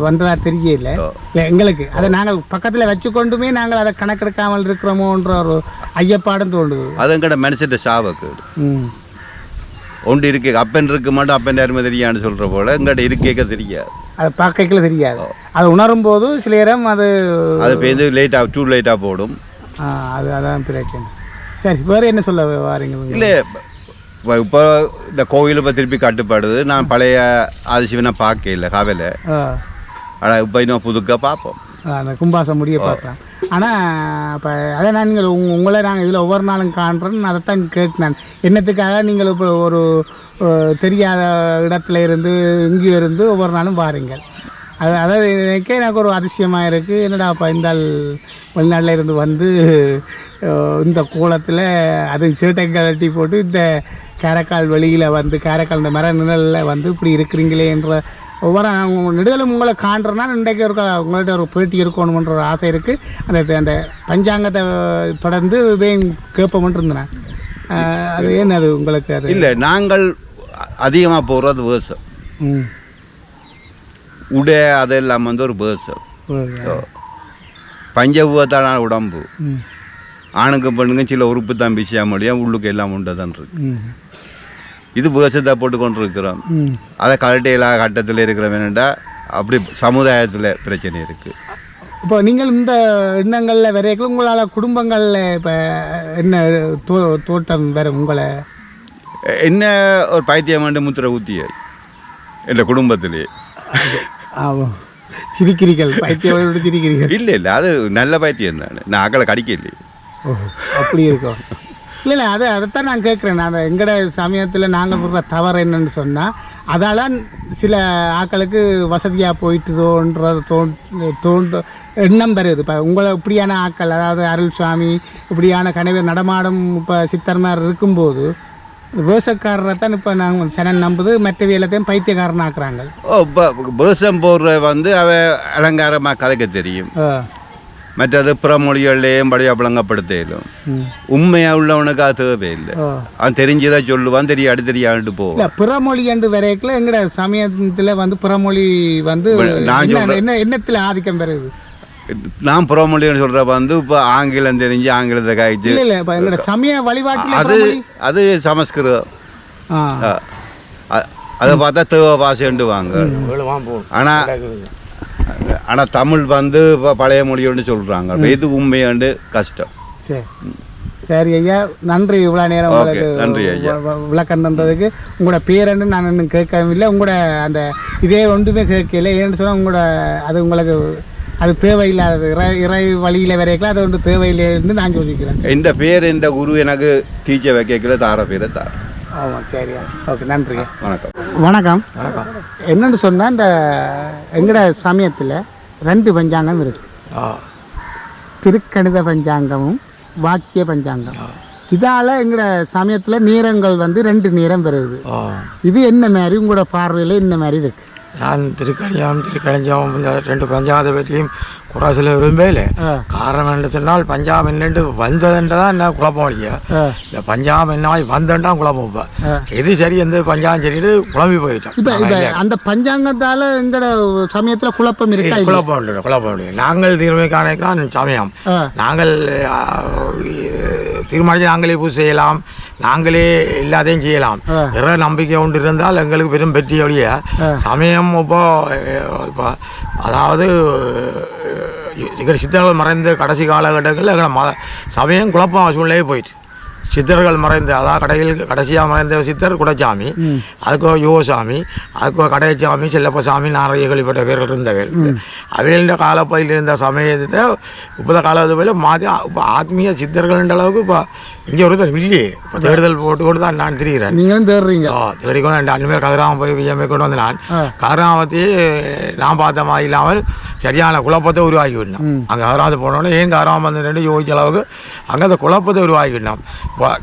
வந்ததாக தெரியல. இல்லை எங்களுக்கு அதை நாங்கள் பக்கத்தில் வச்சுக்கொண்டுமே நாங்கள் அதை கணக்கெடுக்காமல் இருக்கிறோமோன்ற ஒரு ஐயப்பாடும் தோணுது. அது எங்கட மனுஷன் சாவுக்கு ஒன்று இருக்கு. அப்பன் இருக்க மாட்டோம், அப்பன் யாருமே தெரியான்னு சொல்கிற போல எங்கள்கிட்ட இருக்கேக்க தெரியாது. அதை பார்க்கல தெரியாது. அதை உணரும் போது சில நேரம் அது பேருந்து லேட்டாக டூ லேட்டாக போடும். அதான் பிரச்சனை. சரி, வேறு என்ன சொல்ல வாரீங்க? இல்லை இப்போ இந்த கோயில் இப்போ திருப்பி கட்டுப்படுது. நான் பழைய ஆதிசிவனை பார்க்க இல்லை காவையில். ஆனால் இப்போ இன்னும் புதுக்காக பார்ப்போம், அந்த கும்பாசம் முடிய பார்க்கலாம். ஆனால் இப்போ அதை நான் நீங்கள் உங்களை நாங்கள் இதில் ஒவ்வொரு நாளும் காண்றேன்னு அதைத்தான் கேட்டேன். என்னத்துக்காக நீங்கள் இப்போ ஒரு தெரியாத இடத்துல இருந்து இங்கேயும் இருந்து ஒவ்வொரு நாளும் பாருங்கள். அதாவது எனக்கு ஒரு அதிசயமாக இருக்குது. என்னடா அப்போ இந்த வெளிநாட்டில் இருந்து வந்து இந்த கோலத்தில் அது சேட்டை கட்டி போட்டு இந்த காரைக்கால் வெளியில் வந்து காரைக்கால் இந்த மர நிழலில் வந்து இப்படி இருக்கிறீங்களே என்ற ஒவ்வொரு நெடுதலும் உங்களை காண்றேன்னா இன்றைக்கு இருக்க உங்கள்கிட்ட ஒரு பேட்டி இருக்கணுமன்ற ஒரு ஆசை இருக்குது. அந்த பஞ்சாங்கத்தை தொடர்ந்து இதையும் கேட்போம்னு இருந்தேன். அது ஏன் அது உங்களுக்கு அது இல்லை? நாங்கள் அதிகமாக போகிறது வேர்சம் உடை, அதெல்லாம் வந்து ஒரு பேர்சம். பஞ்சபூதத்தான உடம்பு, ஆணுக்கு பெண்ணுங்க சில உறுப்பு தான் பிசியா முடியும், உள்ளுக்கு எல்லாம் உண்டு தான் இருக்கு. இது பேசத்தை போட்டு கொண்டு இருக்கிறோம். அதை கலட்டையில கட்டத்தில் இருக்கிற வேணுண்டா அப்படி சமுதாயத்தில் பிரச்சனை இருக்குது. இப்போ நீங்கள் இந்த எண்ணங்களில் வரைக்கும் உங்களால் குடும்பங்களில் இப்போ என்ன தோட்டம் வேறு உங்களை என்ன ஒரு பைத்தியம் வேண்டு முத்திரை ஊற்றிய இல்லை குடும்பத்திலே ஆமாம், சிரிக்கிறீர்கள், பைத்தியம் சிரிக்கிறீர்கள். இல்லை அது நல்ல பைத்தியம் தானே, நான் ஆக்களை கடிக்கலையே. ஓஹோ, அப்படி இருக்கும். இல்லை அதைத்தான் நான் கேட்குறேன். நான் எங்கட சமயத்தில் நாங்கள் விடுற தவறு என்னன்னு சொன்னால், அதால் சில ஆக்களுக்கு வசதியாக போயிட்டுதோன்றது தோன்ற எண்ணம் வருது. இப்போ உங்களை இப்படியான ஆக்கள், அதாவது அருள் சுவாமி இப்படியான கனவு நடமாடும் இப்போ சித்தர்மார் இருக்கும்போது வேஷக்காரரை தான் இப்போ நாங்கள் சனன் நம்புது, மற்ற எல்லாத்தையும் பைத்தியக்காரன் ஆக்குறாங்க. இப்போ வேஷம் போடுற அவ அலங்காரமாக கதைக்க தெரியும். மற்றது புறமொழிகள்லேயும் படியாக விளங்கப்படுத்தையிலும் உண்மையாக உள்ளவனுக்கு அது தேவையில்லை. அவன் தெரிஞ்சதான் சொல்லுவான், தெரியாண்டு போவான். புறமொழி என்று வரைக்கும் எங்கட சமயத்தில் வந்து புறமொழி வந்து என்னத்தில் ஆதிக்கம் பெறுது. நான் புறமொழின்னு சொல்கிற இப்போ ஆங்கிலம் தெரிஞ்சு ஆங்கிலத்தை காய்ச்சி இல்லை இப்போ எங்களோட சமய வழிபாட்டில் அது சமஸ்கிருதம். அதை பார்த்தா தேவ பாசைண்டு வாங்க. ஆனால் தமிழ் வந்து இப்போ பழைய மொழியோன்னு சொல்கிறாங்க. இது உண்மையாண்டு கஷ்டம். சரி ஐயா, நன்றி. இவ்வளோ நேரம் உங்களுக்கு நன்றி ஐயா, விளக்கம் தந்ததுக்கு. உங்களோட பேரன்னு நான் இன்னும் கேட்கவில்லை, உங்களோட அந்த இதே ஒன்றுமே கேட்கல. ஏன்னு சொன்னால் உங்களோட அது உங்களுக்கு அது தேவையில்லாதது, இறை வழியில் வரைக்கலாம் அது ஒன்று தேவையில்லைன்னு நான் யோசிக்கிறேன். இந்த பேர் இந்த குரு எனக்கு டீச்சர் வைக்கல, தார பேரை தார. ஆமாம், சரியா, ஓகே, நன்றி. வணக்கம். வணக்கம். வணக்கம். என்னென்னு சொன்னால், இந்த எங்கட சமயத்தில் 2 பஞ்சாங்கம் இருக்குது. திருக்கணித பஞ்சாங்கமும் வாக்கிய பஞ்சாங்கம். இதால் எங்களோட சமயத்தில் நேரங்கள் வந்து 2 நேரம் வருது. இது என்ன மாதிரி உங்களோட பார்வையில் என்ன மாதிரி இருக்குது? நான் திருக்கணிஞ்சம் இந்த 2 பஞ்சாங்கத்தை பற்றியும் குறை விரும்பல. காரணம் என்ன சொன்னால், பஞ்சாபம் என்னென்று வந்ததுன்ற தான் என்ன குழப்பம் இல்லையா. இந்த பஞ்சாபம் என்ன வந்தா குழப்பம். இப்போ எது சரி, எந்த பஞ்சாங்கம் சரிட்டு குழம்பி போயிட்டோம். இப்போ அந்த பஞ்சாங்கத்தால் எங்களோட சமயத்தில் குழப்பம் இருக்கு. குழப்பம் இல்லை. நாங்கள் தீர்வை காணிக்கலாம் சமயம். நாங்கள் தீர்மானித்து நாங்களே பூஜை செய்யலாம், நாங்களே எல்லாத்தையும் செய்யலாம். வேற நம்பிக்கை ஒன்று இருந்தால் எங்களுக்கு பெரும் வெற்றியோடைய சமயம். இப்போ அதாவது சித்தர்கள் மறைந்த கடைசி காலகட்டங்களில் எங்களை சமயம் குழப்பம் சூழ்நிலையே போயிட்டு, சித்தர்கள் மறைந்த, அதாவது கடைசியாக மறைந்த சித்தர் குடச்சாமி, அதுக்கோ யுவசாமி, அதுக்கோ கடையசாமி, செல்லப்பசாமி, நிறைய கேள்விப்பட்ட பேர்கள் இருந்தவர்கள். அவைகளின் காலப்பதில் இருந்த சமயத்தை இப்போ காலத்தில் மாற்றி இப்போ ஆத்மீய சித்தர்கள்ன்ற அளவுக்கு இப்போ இங்கே ஒரு இல்லையே. இப்போ தேடுதல் போட்டு தான் நான் திரிகிறேன். நீங்களும் தேடுறீங்க? தேடிக்கொண்டு ரெண்டு அனிமேல் கதிராமம் போய் விஜயமே கொண்டு வந்து நான் கதிராமத்தையே நான் பார்த்த மாதிரி இல்லாமல் சரியான குழப்பத்தை உருவாக்கி விடணும். அங்கே கதிராமத்தை போனோடனே ஏன் கதிராமம் வந்து ரெண்டு யோசிச்ச அளவுக்கு அங்கே அந்த குழப்பத்தை உருவாக்கி விடணும்.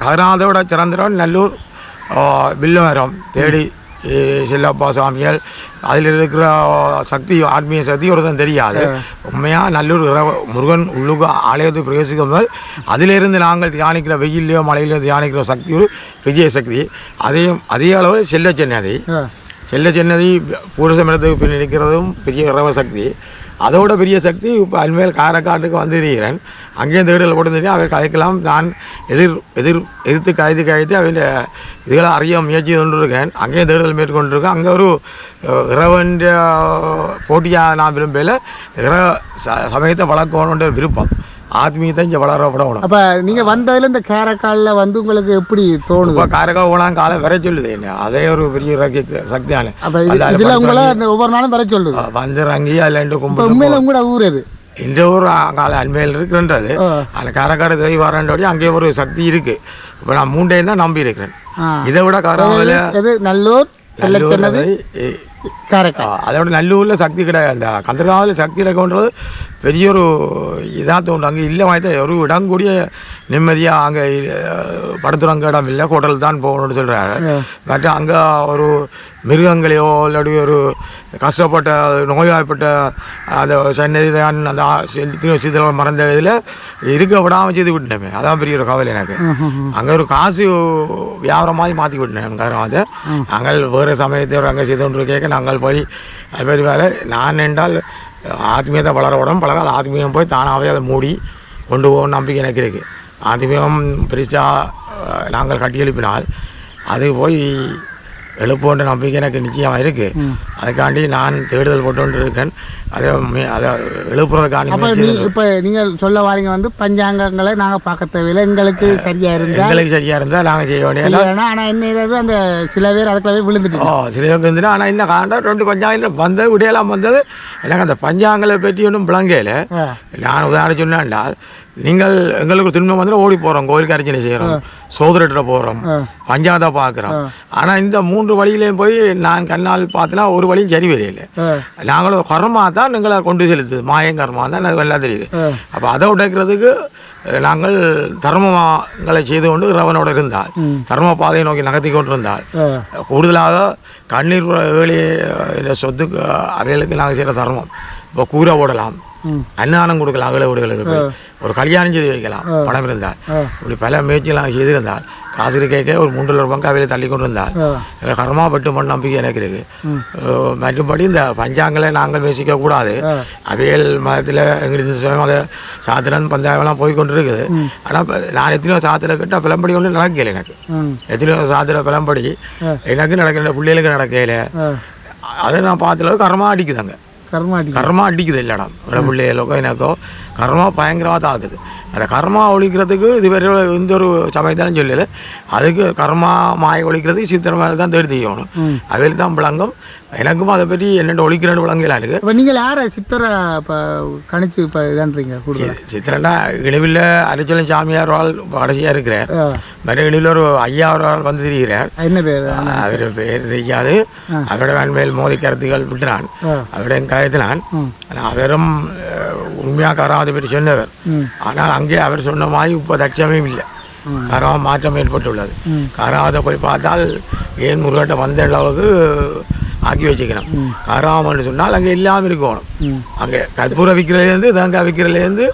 கதிராமத்தோட சிறந்தவன் நல்லூர் வில்லுமரம் தேடி செல்லப்பா சுவாமிகள், அதில் இருக்கிற சக்தி, ஆத்மீய சக்தி ஒருத்தன் தெரியாது. உண்மையாக நல்லூர் முருகன் உள்ளுக்கு ஆலயத்தை பிரவேசிக்கும் போது அதிலிருந்து நாங்கள் தியானிக்கிற வெயிலையோ மழையிலையோ தியானிக்கிற சக்தி ஒரு விஜய சக்தி. அதே அளவு செல்ல சென்னதி பூரசமரத்துக்கு பின் நிற்கிறதும் பெரிய இரவ சக்தி. அதோட பெரிய சக்தி இப்போ அண்மையில் காரைக்காட்டுக்கு வந்திருக்கிறேன். அங்கேயும் தேடுதல் போட்டு அவர் கதைக்கலாம். நான் எதிர்த்து கதைத்து அவன் இதுகளை அறிய முயற்சி கொண்டிருக்கேன். அங்கேயும் தேடுதல் மேற்கொண்டிருக்கேன். அங்கே ஒரு இரவன் போட்டியாக நான் விரும்பல, சமயத்தை வளர்க்கணுன்ற விருப்பம், ஆத்மீயத்தை இங்கே வளரப்படணும். அப்போ நீங்கள் வந்ததில் இந்த காரைக்காலில் வந்து உங்களுக்கு எப்படி தோணுது? இப்போ காரைக்கால் போனால் காலை வர சொல்லுது என்ன, அதே ஒரு பெரிய சக்தியான. அப்போ இதில் உங்களை ஒவ்வொரு நாளும் வர சொல்லுது. வந்து ரங்கி அதில் 2 கும்பல். உண்மையில உங்களோட ஊர் எது? இந்த ஊர் காலை அண்மையில் இருக்குன்றது. அந்த காரைக்காடு தேவி வரண்டோடி அங்கே ஒரு சக்தி இருக்குது. இப்போ நான் 3 தான் நம்பி இருக்கிறேன். இதை விட காரைக்கால் நல்லூர் காரைக்கால், அதோட நல்லூரில் சக்தி கிடையாது. அந்த கந்தர்காவில் சக்தி கிடைக்குன்றது பெரிய ஒரு இதாக தோணும். அங்கே இல்லை மாதிரி ஒரு இடம் கூடிய நிம்மதியாக அங்கே படுத்துறங்க இடம் இல்லை, ஹோட்டல் தான் போகணும்னு சொல்கிறாரு. மற்ற அங்கே ஒரு மிருகங்களையோ இல்லாட்டி ஒரு கஷ்டப்பட்ட நோய்வாய்ப்பட்ட அந்த சன்னதி தான் அந்த சித்திரம் மறந்த இதில் இருக்க விடாமல் செய்து விட்டுனேன். அதான் பெரிய ஒரு கவலை எனக்கு. அங்கே ஒரு காசு வியாபாரமாக மாற்றி விட்டேன். அதை நாங்கள் வேறு சமயத்தை அங்கே செய்து கொண்டு கேட்க நாங்கள் போய் அது மாதிரி வேலை. நான் என்றால் ஆத்மீயத்தை வளர அது ஆத்மீயம் போய் தானாகவே அதை மூடி கொண்டு போகணும் நம்பிக்கை எனக்கு இருக்குது. ஆத்மீயம் பெருசாக நாங்கள் கட்டி எழுப்பினால் அது போய் எழுப்புன்ற நம்பிக்கை எனக்கு நிச்சயமாக இருக்குது. அதுக்காண்டி நான் தேடுதல் போட்டு இருக்கேன். அதை எழுப்புறதுக்காண்டி இப்போ நீங்கள் சொல்ல வாரீங்க வந்து பஞ்சாங்கங்களை நாங்கள் பார்க்க தேவையில்லை, எங்களுக்கு சரியாக இருந்தால் நாங்கள் செய்ய வேண்டிய. ஆனால் என்ன அந்த சில பேர் அதுக்குள்ளே விழுந்துட்டு சில பேர் இருந்துட்டு. ஆனால் இன்னும் காண்டா 2 பஞ்சாங்கம் வந்தது விடையெல்லாம் வந்தது. எனக்கு அந்த பஞ்சாங்களை பற்றி ஒன்றும் விளங்கையில் நான் உதாரணம் சொன்னால், நீங்கள் எங்களுக்கு துன்பம் வந்து ஓடி போகிறோம், கோயிலுக்கு அர்ச்சனை செய்கிறோம், சோதரிட்ட போகிறோம், பஞ்சாங்கத்தை பார்க்குறோம். ஆனால் இந்த 3 வழியிலையும் போய் நான் கண்ணால் பார்த்தனா ஒரு வழியும் சரி வரையில. நாங்களும் கர்மா தான் எங்களை கொண்டு செலுத்துது, மாயம் கர்மா தான் எனக்கு எல்லாம் தெரியுது. அப்போ அதை உடைக்கிறதுக்கு நாங்கள் தர்மங்களை செய்து கொண்டு இறைவனோடு இருந்தால், தர்ம பாதையை நோக்கி நகர்த்தி கொண்டு இருந்தால், கூடுதலாக கண்ணீர் ஏழை சொத்துக்கு அவைகளுக்கு நாங்கள் செய்கிற தர்மம். இப்போ கூரை ஓடலாம், அன்னதானம் கொடுக்கலாம், அகல வீடுகளுக்கு ஒரு கல்யாணம் செய்து வைக்கலாம் பணம் இருந்தால். இப்படி பல முயற்சியெல்லாம் செய்திருந்தால், காசு கேட்க ஒரு 3 லட்சம் அவையில் தள்ளி கொண்டு இருந்தால் கர்மா பட்டு மண் நம்பிக்கை எனக்கு இருக்கு. மற்றபடி இந்த பஞ்சாங்களை நாங்கள் பேசிக்கக்கூடாது. அவையல் மதத்தில் எங்களுக்கு இந்த மத சாத்திரம் பஞ்சாயம்லாம் போய் கொண்டு இருக்குது. ஆனால் நான் எத்தனையோ சாத்திர கிட்ட பிளம்படி கொண்டு நடக்கல. எனக்கு எத்தனையோ சாத்திர பிளம்படி எனக்கு நடக்கிற பிள்ளைகளுக்கு நடக்கல. அதை நான் பார்த்துல கர்மா அடிக்குதாங்க. கர்மா அடிக்குது இல்லைடம் பிள்ளைகளுக்கோ எனக்கோ கர்மா பயங்கரமாக தாக்குது. அந்த கர்மா ஒழிக்கிறதுக்கு இதுவரை எந்த ஒரு சமயத்தாலும் சொல்லலை. அதுக்கு கர்மா மாய ஒழிக்கிறதுக்கு சித்திர மேலே தான் தேடி செய்யணும். அதில் தான் விளங்கும். எனக்கும் அதை பற்றி என்னென்ன ஒழிக்கிறேன்னு விளங்கலாம் இருக்கு. இப்போ நீங்கள் யாரை சித்திரை இப்போ கணிச்சு இப்போ இதான்றீங்க? சித்திரண்டா இழிவில் அரிச்சலம் சாமியார் வாழ் கடைசியாக இருக்கிறார். மற்ற இழிவில் ஒரு ஐயா ஒரு வந்து திரிகிறார். என்ன பேர்? அவர் பேர் தெரியாது. அவரோட வேண்மையில் மோதி கருத்துக்கள் விட்டுறான். அவருடைய கயத்தினான். அவரும் உண்மையாக கராவதை பற்றி சொன்னவர். ஆனால் அங்கே அவர் சொன்ன மாதிரி இப்போ தட்சமே இல்லை. கராவம் மாற்றம் ஏற்பட்டுள்ளது. கராவதை போய் பார்த்தால் ஏன் முருகட்டை வந்த அளவுக்கு ஆக்கி வச்சுக்கணும். கராமன்னு சொன்னால் அங்கே இல்லாமல் இருக்கணும். அங்கே கற்பூர விற்கிறதுலேருந்து தேங்காய் விற்கிறதுலேருந்து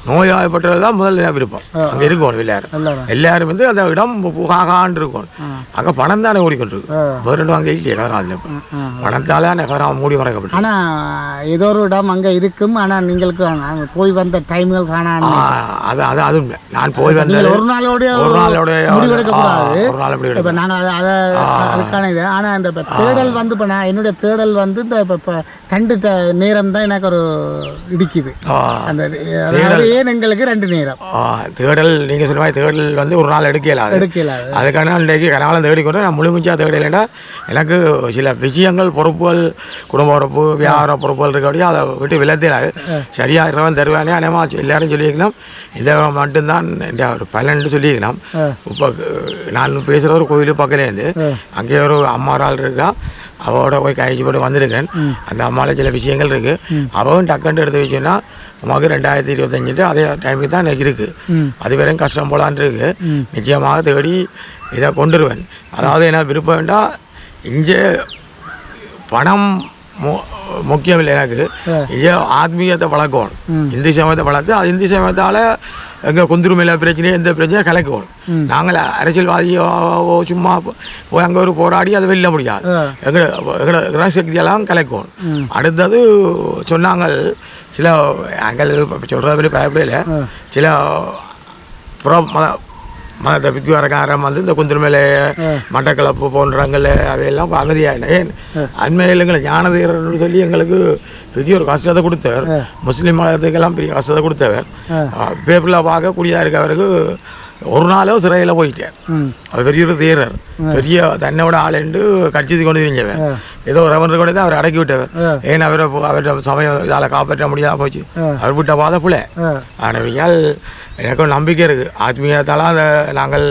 நோயாகப்பட்டது தான் முதல்ல விருப்பம். அங்கே இருக்கணும். எல்லாரும் வந்து அந்த இடம் புகாகான்னு இருக்கணும். அங்கே பணம் தானே ஓடிக்கொண்டிருக்கு. வேறு அங்கே இல்லையே கராதில். பணத்தால் கராமம் மூடி மறைக்கப்பட்டு. ஆனால் ஏதோ ஒரு இடம் அங்கே இருக்கும். ஆனால் நீங்களுக்கு போய் வந்த டைம்கள் காணாது. அது உண்மை. நான் போய் வந்த ஒரு நாளோட இப்போ நாங்கள் அதுக்கான இது. ஆனால் இந்த தேடல் வந்து இப்போ நான் என்னுடைய தேடல் வந்து இந்த இப்போ கண்டு நேரம் தான் எனக்கு ஒரு இடிக்குது. அந்த ஏன் எங்களுக்கு 2 நேரம் தேடல். நீங்கள் சொன்ன மாதிரி தேடல் வந்து ஒரு நாள் எடுக்கலாது. அதுக்கான இன்றைக்கு கனாலம் தேடிக்கொண்டு நான் முழுமையாக தேடலைன்னா எனக்கு சில விஷயங்கள் பொறுப்புகள், குடும்ப பொறுப்பு, வியாபார பொறுப்புகள் இருக்கக்கூடிய அதை விட்டு விளத்தினாது. சரியாக இரவன் தருவானே அனேமா எல்லாரும் சொல்லியிருக்கலாம். இதை மட்டும்தான் ஒரு பலன்னு சொல்லியிருக்கலாம். இப்போ நான் பேசுகிற ஒரு கோயில் பக்கத்துலேருந்து அங்கே ஒரு அம்மாரால் இருக்கா. அவளோட போய் கழிச்சு போட்டு வந்திருக்கேன். அந்த அம்மாவில் சில விஷயங்கள் இருக்குது. அவன் டக்குன்னு எடுத்து வச்சோன்னா நமக்கு 2025 அதே டைமுக்கு தான் எனக்கு இருக்குது. அது வரையும் கஷ்டம் போலான் இருக்கு. நிச்சயமாக தேடி இதை கொண்டுருவேன். அதாவது என்ன விருப்பம் வேண்டாம், இங்கே பணம் முக்கியம் இல்லை எனக்கு. இங்கே ஆத்மீகத்தை வளர்க்கணும். இந்து சமயத்தை வளர்த்து அது இந்து சமயத்தால் எங்கள் குந்துருமையில் பிரச்சனையோ எந்த பிரச்சனையும் கலைக்கணும். நாங்கள் அரசியல்வாதியோ சும்மா போய் அங்கே ஒரு போராடி அதை வெளில முடியாது. எங்களோட சக்தியெல்லாம் கலைக்கணும். அடுத்தது சொன்னாங்க சில அங்கே சொல்கிறத பற்றி பயப்படையில் சில மதத்தை பிக்கு வரக்காரம் வந்து இந்த குந்துருமையில மட்டக்களப்பு போன்றவங்கள அவையெல்லாம் அமைதியாக ஏன் அண்மையில் எங்களை ஞானதீரர்னு சொல்லி எங்களுக்கு பெரிய ஒரு கஷ்டத்தை கொடுத்தவர். முஸ்லீம் மதத்துக்கெல்லாம் பெரிய கஷ்டத்தை கொடுத்தவர். பேப்பரில் பார்க்கக்கூடியதாக இருக்கவருக்கு ஒரு நாளோ சிறையில் போயிட்டார். அவர் பெரிய ஒரு தீரர், பெரிய தன்னோட ஆளுண்டு கட்சி கொண்டு தெரிஞ்சவர். ஏதோ ஒரு ரவன் கூட தான் அவர் அடக்கி விட்டவர். ஏன் அவரோட சமயம் இதால் காப்பாற்ற முடியாத போச்சு. அவர் விட்ட பாத புல. ஆனால் எனக்கு நம்பிக்கை இருக்குது. ஆத்மீகத்தால் அதை நாங்கள்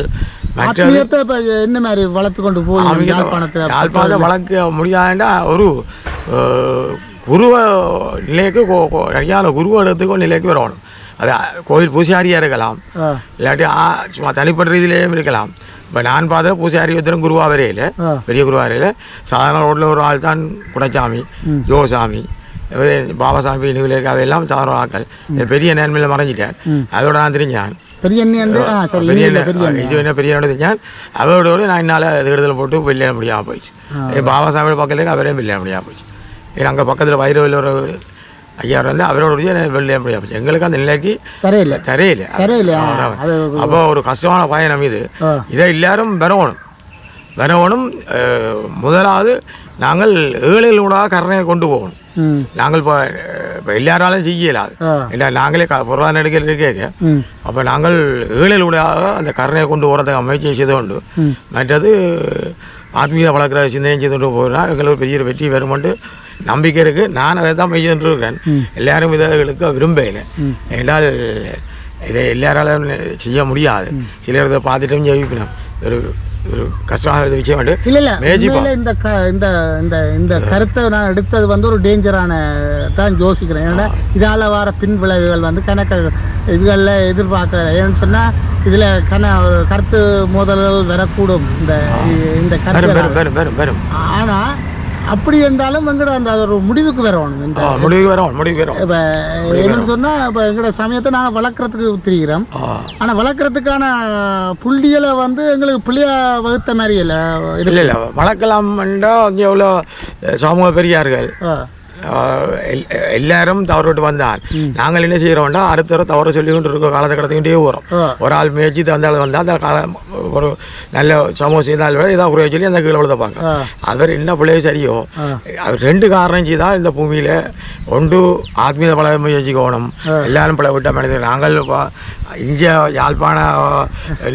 என்ன மாதிரி வளர்த்து கொண்டு போய் யாழ்ப்பாணத்தை வளர்க்க முடியாதுண்டா ஒரு குருவ நிலைக்கு சரியான குருவ இடத்துக்கு நிலைக்கு வரணும். அது கோயில் பூசாரியாக இருக்கலாம், இல்லாட்டி சும்மா தனிப்பட்ட ரீதியிலேயும் இருக்கலாம். இப்போ நான் பார்த்த பூசாரி ஒருத்தரும் குருவா வரையில், பெரிய குருவா வரையில் சாதாரண ரோட்டில் ஒரு ஆள் தான் குடச்சாமி, யோசாமி, பாபாசாமி நிகழ்ச்சி அவையெல்லாம் சாதாரண ஆக்கள். பெரிய நேர்மையில் மறைஞ்சிட்டார். அதோட நான் தெரிஞ்சான் பெரிய இது என்ன பெரிய தெரிஞ்சான். அவரோட நான் என்னால் தேடுதல் போட்டு வெளியிட முடியாமல் போயிடுச்சு. பாபாசாமியோட பக்கத்துலேயே அவரே வெளியிட முடியாமல் போயிடுச்சு. அங்கே பக்கத்தில் வைரவில் ஒரு ஐயா வந்து அவரோட வெளியிட முடியாது. எங்களுக்கு அந்த நிலைக்கு தரையில. அப்போ ஒரு கஷ்டமான பயணம் இது. இதை எல்லாரும் பெறணும். வரவணும். முதலாவது நாங்கள் ஏழைகளோட கருணையை கொண்டு போகணும். நாங்கள் இப்போ எல்லாராலும் செய்யலாது. ஏன்னா நாங்களே பொருளாதார நடிகை கேட்க அப்போ நாங்கள் ஏழைகளோட அந்த கருணையை கொண்டு போகிறதுக்கு அமைச்சர் செய்து கொண்டு மற்றது ஆத்மீக வளர்க்குற சிந்தனையும் செய்து கொண்டு போகிறோம். எங்களுக்கு பெரிய வெற்றி வருமென்று நம்பிக்கை இருக்குது. நான் அதை தான் மெய்யென்று இருக்கேன். எல்லாரும் இதற்கு விரும்புகிறேன். என்றால் இதை எல்லாராலும் செய்ய முடியாது. சிலர் இதை பார்த்துட்டும் ஜெயிக்கணும். ஒரு கஷ்டமான விஷயம் வந்து இந்த கருத்தை நான் எடுத்தது வந்து ஒரு டேஞ்சரான தான் யோசிக்கிறேன். ஏன்னா இதால் வர பின் விளைவுகள் வந்து கணக்கு இதுகளில் எதிர்பார்க்க. ஏன்னு சொன்னால் இதில் கருத்து மோதல்கள் வரக்கூடும். இந்த கருத்து ஆனால் அப்படி என்றாலும் எங்கட அந்த ஒரு முடிவுக்கு வரணும். இந்த முடிவுக்கு வரும். இப்போ என்னன்னு சொன்னால் இப்போ எங்களோட சமயத்தை நாங்கள் வளர்க்குறதுக்கு தெரிகிறோம். ஆனால் வளர்க்குறதுக்கான புள்ளிகளை வந்து எங்களுக்கு பிள்ளையா வகுத்த மாதிரி இல்லை வளர்க்கலாம்ன்றா கொஞ்சம் எவ்வளோ சமூக பெரியார்கள் எல்லாரும் தவறுட்டு வந்தால் நாங்கள் என்ன செய்கிறோம்னா அடுத்த தவறு சொல்லி கொண்டு இருக்க காலத்தை கடத்திக்கிட்டே வரும். ஒரு ஆள் முயற்சி தந்தாலும் வந்தால் அந்த காலம் ஒரு நல்ல சமூகம் செய்தால் விட ஏதாவது உரையை சொல்லி அந்த கீழே விழுதப்பாங்க. அவர் என்ன பிள்ளைய சரியோ அவர் ரெண்டு காரணம் செய்தால் இந்த பூமியில் ஒன்று ஆத்மீக பல முயற்சிக்கணும். எல்லாரும் பல விட்ட மனிதர் நாங்கள் இங்கே யாழ்ப்பாண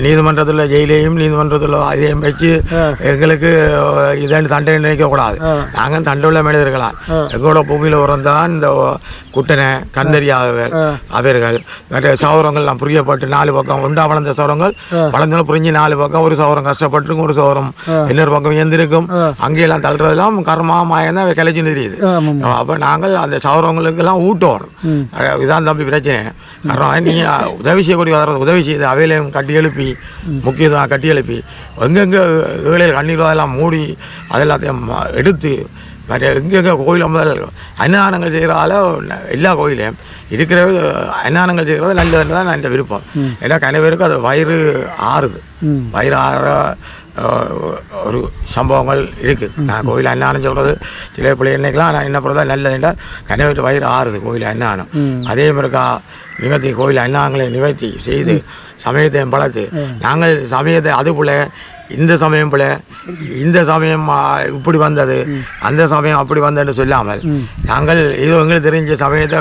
நீதிமன்றத்தில் ஜெயிலையும் நீதிமன்றத்தில் அதையும் வச்சு எங்களுக்கு இதன் தண்டனை நினைக்கக்கூடாது. நாங்கள் தண்டுள்ள மனிதர்களா எங்களோட பூமியில் உறந்தான் இந்த குட்டனை கண்டறியாதவர் அவர்கள் மற்ற சௌரங்கள்லாம் புரியப்பட்டு 4 பக்கம் உண்டா வளர்ந்த சௌரங்கள் வளர்ந்தாலும் புரிஞ்சு 4 பக்கம் ஒரு சௌரம் கஷ்டப்பட்டுருக்கும், ஒரு சௌரம் இன்னொரு பக்கம் எந்திருக்கும். அங்கேயெல்லாம் தள்ளுறதெல்லாம் கர்மா மாயம் தான் கிளச்சி தெரியுது. அப்போ நாங்கள் அந்த சௌரங்களுக்கெல்லாம் ஊட்டணும். இதான் தம்பி பிரச்சனை. காரணம் நீங்கள் உதவி செய்யக்கூடிய உதவி செய்து அவையிலையும் கட்டி எழுப்பி முக்கியத்துவம் கட்டி எழுப்பி எங்கெங்கே ஏழையில் கண்ணீர் அதெல்லாம் மூடி அதெல்லாத்தையும் எடுத்து மற்ற எங்கெங்கே கோயில் முதல் அன்னதானங்கள் செய்கிறால எல்லா கோயிலையும் இருக்கிற அன்னதானங்கள் செய்கிறது நல்லதுன்னு தான் நான் விருப்பம். ஏன்னா கணவருக்கு அது வயிறு ஆறுது. வயிறு ஆற ஒரு சம்பவங்கள் இருக்குது. நான் கோயில் அன்னதானம் சொல்கிறது சில பிள்ளைகளுக்கெல்லாம் நான் என்ன பண்ணுறதா நல்லதுன்றா கணவர் வயிறு ஆறுது கோயில் அன்னதானம். அதே மாதிரிக்கா நிவர்த்தி கோயில் அன்னதானங்களை நிவர்த்தி செய்து சமயத்தை வளர்த்து நாங்கள் சமயத்தை அது போல் இந்த சமயம் போல இந்த சமயம் இப்படி வந்தது அந்த சமயம் அப்படி வந்ததுன்னு சொல்லாமல் நாங்கள் ஏதோ எங்களுக்கு தெரிஞ்ச சமயத்தை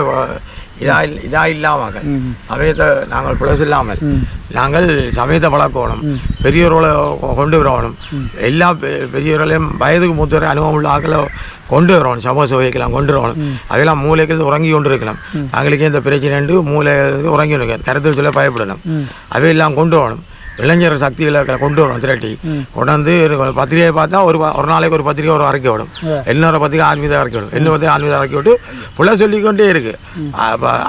இதா இல்லாமல் சமயத்தை நாங்கள் பிழை சொல்லாமல் நாங்கள் சமயத்தை வளர்க்கணும். பெரியவர்களை கொண்டு வரணும். எல்லா பெரியவர்களையும் வயதுக்கு மூத்தவரை அனுபவம் உள்ள ஆக்களை கொண்டு வரணும். சமூக சேவைக்கெல்லாம் கொண்டு வரணும். அதெல்லாம் மூளைக்கு உறங்கி கொண்டு இருக்கலாம். அவங்களுக்கே இந்த பிரச்சனை மூளை உறங்கி இருக்க கருத்து சொல்ல பயப்படணும். அவையெல்லாம் கொண்டு வரணும். இளைஞர் சக்திகளை கொண்டு வரணும். திரட்டி கொண்டாந்து பத்திரிகையை பார்த்தா ஒரு நாளைக்கு ஒரு பத்திரிகை ஒரு அறிக்கை விடும். இன்னொரு பத்திரிகை ஆன்மீக அறிக்கை விடும். இன்னொரு பத்திரிகை ஆன்மீக அறிக்கை விட்டு புள்ள சொல்லிக்கொண்டே இருக்கு.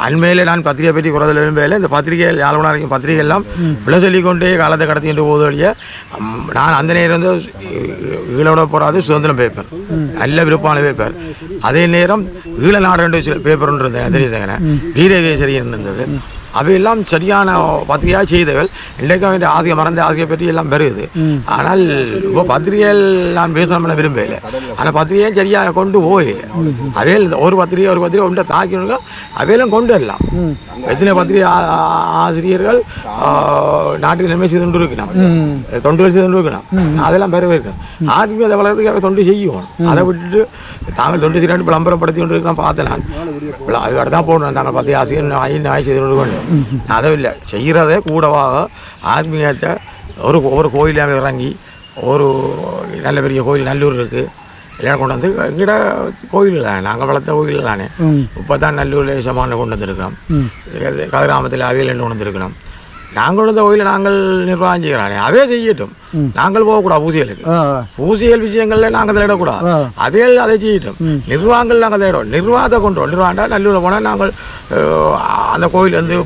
அண்மையில் நான் பத்திரிகை பற்றி குறைதல் விரும்பல. இந்த பத்திரிகைகள் யாழ்ப்பாணம் அறிக்கை பத்திரிகை எல்லாம் புள்ள சொல்லிக்கொண்டே காலத்தை கடத்திட்டு போது வழிய நான் அந்த நேரம் வந்து ஈழோட போகாது சுதந்திரம் பேப்பர் நல்ல விருப்பமான பேப்பர். அதே நேரம் ஈழ நாடு பேப்பர் ஒன்று இருந்தேன் தெரியுதுங்க வீரகேசரி இருந்தது. அவையெல்லாம் சரியான பத்திரிகையாக செய்தவர்கள் இன்றைக்கு அவன் ஆசையை மறந்த ஆசையை பற்றி எல்லாம் பெருகுது. ஆனால் இப்போ பத்திரிகைகள் நான் பேசணும்னு விரும்பலை. ஆனால் பத்திரிகையை சரியாக கொண்டு போயில்லை. அவையில் ஒரு பத்திரிகை ஒன்றை தாக்கணும். அவையெல்லாம் கொண்டு வரலாம். எத்தனை பத்திரிகை ஆசிரியர்கள் நாட்டுக்கு நன்மை செய்து கொண்டு இருக்கணும், தொண்டுகள் செய்து கொண்டு இருக்கணும். அதெல்லாம் பெறவே இருக்கணும். ஆத்மீக அதை வளர்றதுக்கு அவை தொண்டு செய்யணும். அதை விட்டுட்டு தாங்கள் தொண்டு செய்யணும் விளம்பரப்படுத்தி கொண்டு இருக்கலாம். பார்த்தேன் நான் அதுக்காக தான் போடணும். தாங்கள் பத்திரிகை ஆசிரியர் நாய் செய்து கொண்டு கொண்டு அதுவும் இல்லை செய்கிறதே கூடவாக ஆத்மீகத்தை ஒவ்வொரு கோயிலாக இறங்கி ஒரு நல்ல பெரிய கோயில் நல்லூர் இருக்குது எல்லாம் கொண்டு வந்து எங்கிட்ட கோயில் தானே நாங்கள் வளர்த்த கோயில் தானே. இப்போ தான் நல்லூர் லேசமான கொண்டு வந்திருக்கோம். கதிராமத்தில் அவையில் கொண்டு வந்திருக்கணும். நாங்கள் இந்த கோயிலை நாங்கள் நிர்வாகம் செய்கிறானே அவே செய்யட்டும். நாங்கள் போகக்கூடாது பூசியலுக்கு. பூசியல் விஷயங்கள்ல நாங்கள் தலையிடக்கூடாது. அவையில் அதை செய்யட்டும். நிர்வாகங்கள் நாங்கள் தலையிடும். நிர்வாகத்தை கொண்டு வரோம். நிர்வாகம்டா நல்லூரில் போனால் நாங்கள் அந்த கோயில் வந்து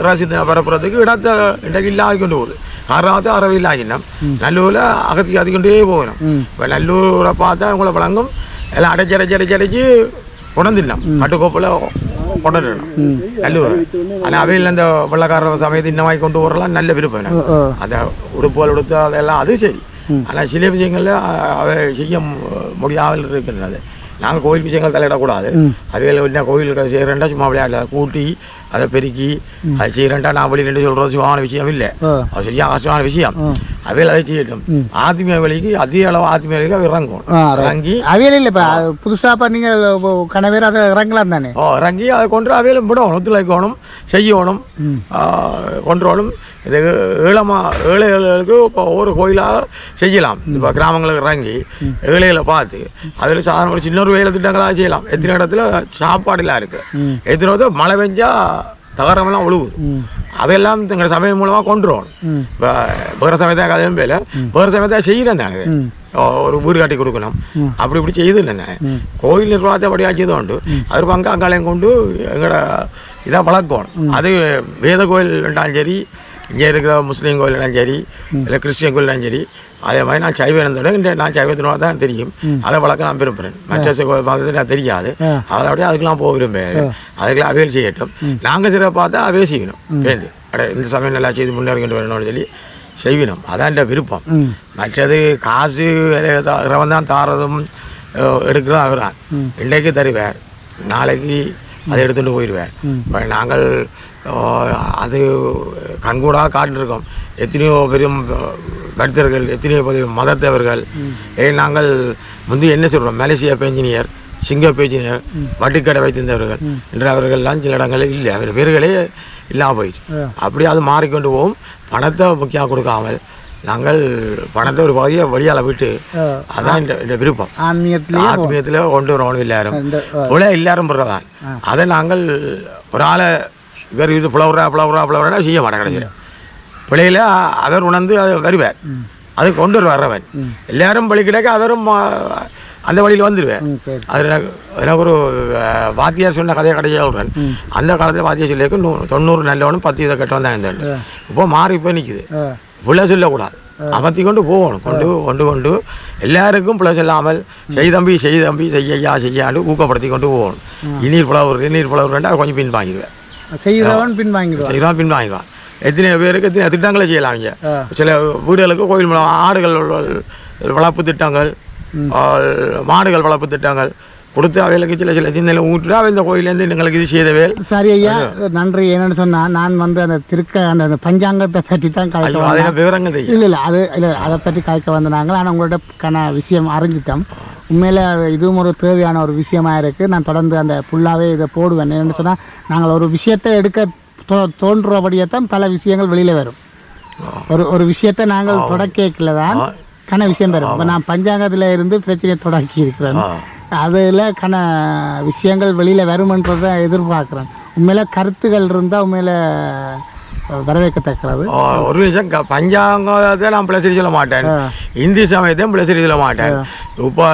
ரசித்தை பரப்புறதுக்கு இடத்தை இன்றைக்கு இல்லாத கொண்டு போகுது. காரணத்தை அறவையில் ஆகினோம். நல்லூரில் அகத்திக்கு அதிகொண்டே போகணும். இப்போ நல்லூரை பார்த்தா உங்களை வழங்கும் எல்லாம் அடைச்சி கொண்டுலாம் கட்டுக்கோப்பில் கொண்டுடணும் நல்லூர். ஆனால் அவையில் அந்த வெள்ளக்கார சமயத்தை இன்னமாய் கொண்டு வரலாம் நல்ல விருப்பம். அந்த உடுப்புகள் உடுத்து அதெல்லாம் அது சரி. ஆனால் சில விஷயங்களில் அவை செய்ய முடியாமல் இருக்கின்றது. நாங்கள் கோயில் விஷயங்கள் தலையிடக்கூடாது. அவையில் என்ன கோயிலுக்கு செய்கிறேன்டா சும்மா விளையாடல கூட்டி அதை பெருக்கி அதை செய்கிறேன்டா நான் வெளியிட்டு சொல்கிறது சுகமான விஷயம் இல்லை, அது சரியாக கஷ்டமான விஷயம். அவையில் அதை செய்யட்டும். ஆத்மீக வழிக்கு அதிக அளவு ஆத்மீக வழிக்கு அவ இறங்கும். இறங்கி அவையில் இல்லை இப்போ புதுசாக இப்போ நீங்கள் கணவர் அதை இறங்கலாம் தானே? இறங்கி அதை கொண்டு அவையிலும் விடணும், ஒத்துழைக்கணும், செய்யணும், கொண்டுறோணும். இது ஏழைகளுக்கு இப்போ ஒவ்வொரு கோயிலாக செய்யலாம். இப்போ கிராமங்களுக்கு இறங்கி ஏழைகளை பார்த்து அதில் சாதாரண ஒரு சின்ன ஒரு வேலை திட்டங்களாக செய்யலாம். எத்தனை இடத்துல சாப்பாடுலாம் இருக்குது, எத்தனை இடத்துல மழை பெஞ்சா தகரமெல்லாம் ஒழுகுது, அதெல்லாம் எங்கள் சமயம் மூலமாக கொண்டுருவோம். இப்போ வேறு சமயத்தாக அதே பேர் வேறு சமயத்தாக செய்கிறேன் தானே, ஒரு வீடு கட்டி கொடுக்கணும் அப்படி இப்படி செய்து இல்லைண்ணே. கோயில் நிர்வாகத்தை அப்படியாக செய்து கொண்டு அது பங்கு அங்காலையும் கொண்டு எங்களோட இதாக வளர்க்கணும். அது வேத கோயில் இருந்தாலும் சரி, இங்கே இருக்கிற முஸ்லீம் கோயிலும் சரி, இல்லை கிறிஸ்டியன் கோயிலும் சரி, அதே மாதிரி நான் சைவனத்தோட நான் சைவத்தினோட தான் தெரியும், அதை வளர்க்க நான் விரும்புகிறேன். மற்ற கோயில் பார்க்கறது நான் தெரியாது, அதை அப்படியே அதுக்கெல்லாம் போக விரும்புகிறேன். அதுக்கெல்லாம் அவையில் செய்யட்டும். நாங்கள் சிறப்பாக தான் அவையே செய்யணும். வேந்து இந்த சமயம் நல்லா செய்து முன்னேறிக்கிட்டு வரணும்னு சொல்லி செய்யணும். அதான் என் விருப்பம். மற்றது காசு இறவன் தான் தாரதும் எடுக்கிறதும் அவரான். இன்றைக்கு தருவார், நாளைக்கு அதை எடுத்துகிட்டு போயிடுவார். இப்போ நாங்கள் அது கண்கூடாக காட்டிருக்கோம். எத்தனையோ பெரும் பக்தர்கள், எத்தனையோ பெரிய மதத்தவர்கள். நாங்கள் முந்தி என்ன சொல்கிறோம், மலேசியா பெஞ்சினியர், சிங்கப்பூர் பெஞ்சினியர், வட்டிக்கடை வைத்திருந்தவர்கள் என்று அவர்கள்லாம் சில இடங்களில் இல்லை, அவர் பேர்களே இல்லாமல் போயிடுச்சு. அப்படி அது மாறிக்கொண்டு போகும். பணத்தை முக்கியம் கொடுக்காமல் நாங்கள் பணத்தை ஒரு பகுதியை வழியால் விட்டு, அதான் இந்த விருப்பம். ஆத்மீயத்தில் கொண்டு வரணும். எல்லாரும் போல எல்லாரும் போடுறதான். அதை நாங்கள் ஒரு ஆளை இவர் இது புலவுறா செய்ய மாட்டேன். கிடையாது பிள்ளையில் அவர் உணர்ந்து அதை வருவார், அதை கொண்டு வரவன் எல்லாரும் பழி கிடைக்க அவரும் அந்த வழியில் வந்துடுவேன். அது எனக்கு ஒரு வாத்தியார் சொன்ன கதையை கடையாக சொல்கிறேன். அந்த காலத்தில் வாத்தியார் சொல்லியிருக்க 90 நல்லவனும் 10 இதை கெட்டவன் தான் இருந்தான். இப்போ மாறி போய் நிற்குது. பிள்ளை சொல்லக்கூடாது, அமர்த்தி கொண்டு போகணும். கொண்டு எல்லாருக்கும் பிள்ளை சொல்லாமல் செய்தம்பி செய்யாண்டு ஊக்கப்படுத்தி கொண்டு போகணும். இநீர் புலவர் கொஞ்சம் பின்வாங்கிடுவேன். செய்கிறவன் பின்வாங்கிடுவான். எத்தனை பேருக்கு எத்தனை திட்டங்களை செய்யலாம். இங்கே சில வீடுகளுக்கு கோயில் மூலம் ஆடுகள் வளர்ப்பு திட்டங்கள், மாடுகள் வளர்ப்பு திட்டங்கள் கொடுத்து அவைகளுக்கு சில சிந்தனை ஊட்டுட்டு அவை இந்த கோயிலேருந்து எங்களுக்கு இது செய்தவே. சரி ஐயா, நன்றி. என்னென்னு சொன்னால் நான் அந்த அந்த பஞ்சாங்கத்தை பற்றி தான் கலைக்க விவரங்கள் இல்லை அதை பற்றி கலைக்க வந்து நாங்கள். ஆனால் உங்களோட விஷயம் அறிஞ்சிட்டோம். உண்மையில் இதுவும் ஒரு தேவையான ஒரு விஷயமாக இருக்குது. நான் தொடர்ந்து அந்த ஃபுல்லாகவே இதை போடுவேன். என்னென்னு சொன்னால் நாங்கள் ஒரு விஷயத்தை எடுக்க தோன்றபடியே தான் பல விஷயங்கள் வெளியில் வரும். ஒரு விஷயத்தை நாங்கள் தொடக்கல தான் விஷயம் பெறும். இப்போ நான் பஞ்சாங்கத்தில் இருந்து பிரச்சனையை தொடக்கி இருக்கிறேன். அதில் விஷயங்கள் வெளியில் வருமன்றதை எதிர்பார்க்குறேன். உண்மையில் கருத்துகள் இருந்தால் உண்மையில் வரவேற்கத்தக்கிறது. ஒரு விஷயம் பஞ்சாங்கத்தை நான் பிளசரி சொல்ல மாட்டேன், இந்தி சமயத்தையும் பிளசரி சொல்ல மாட்டேன். இப்போ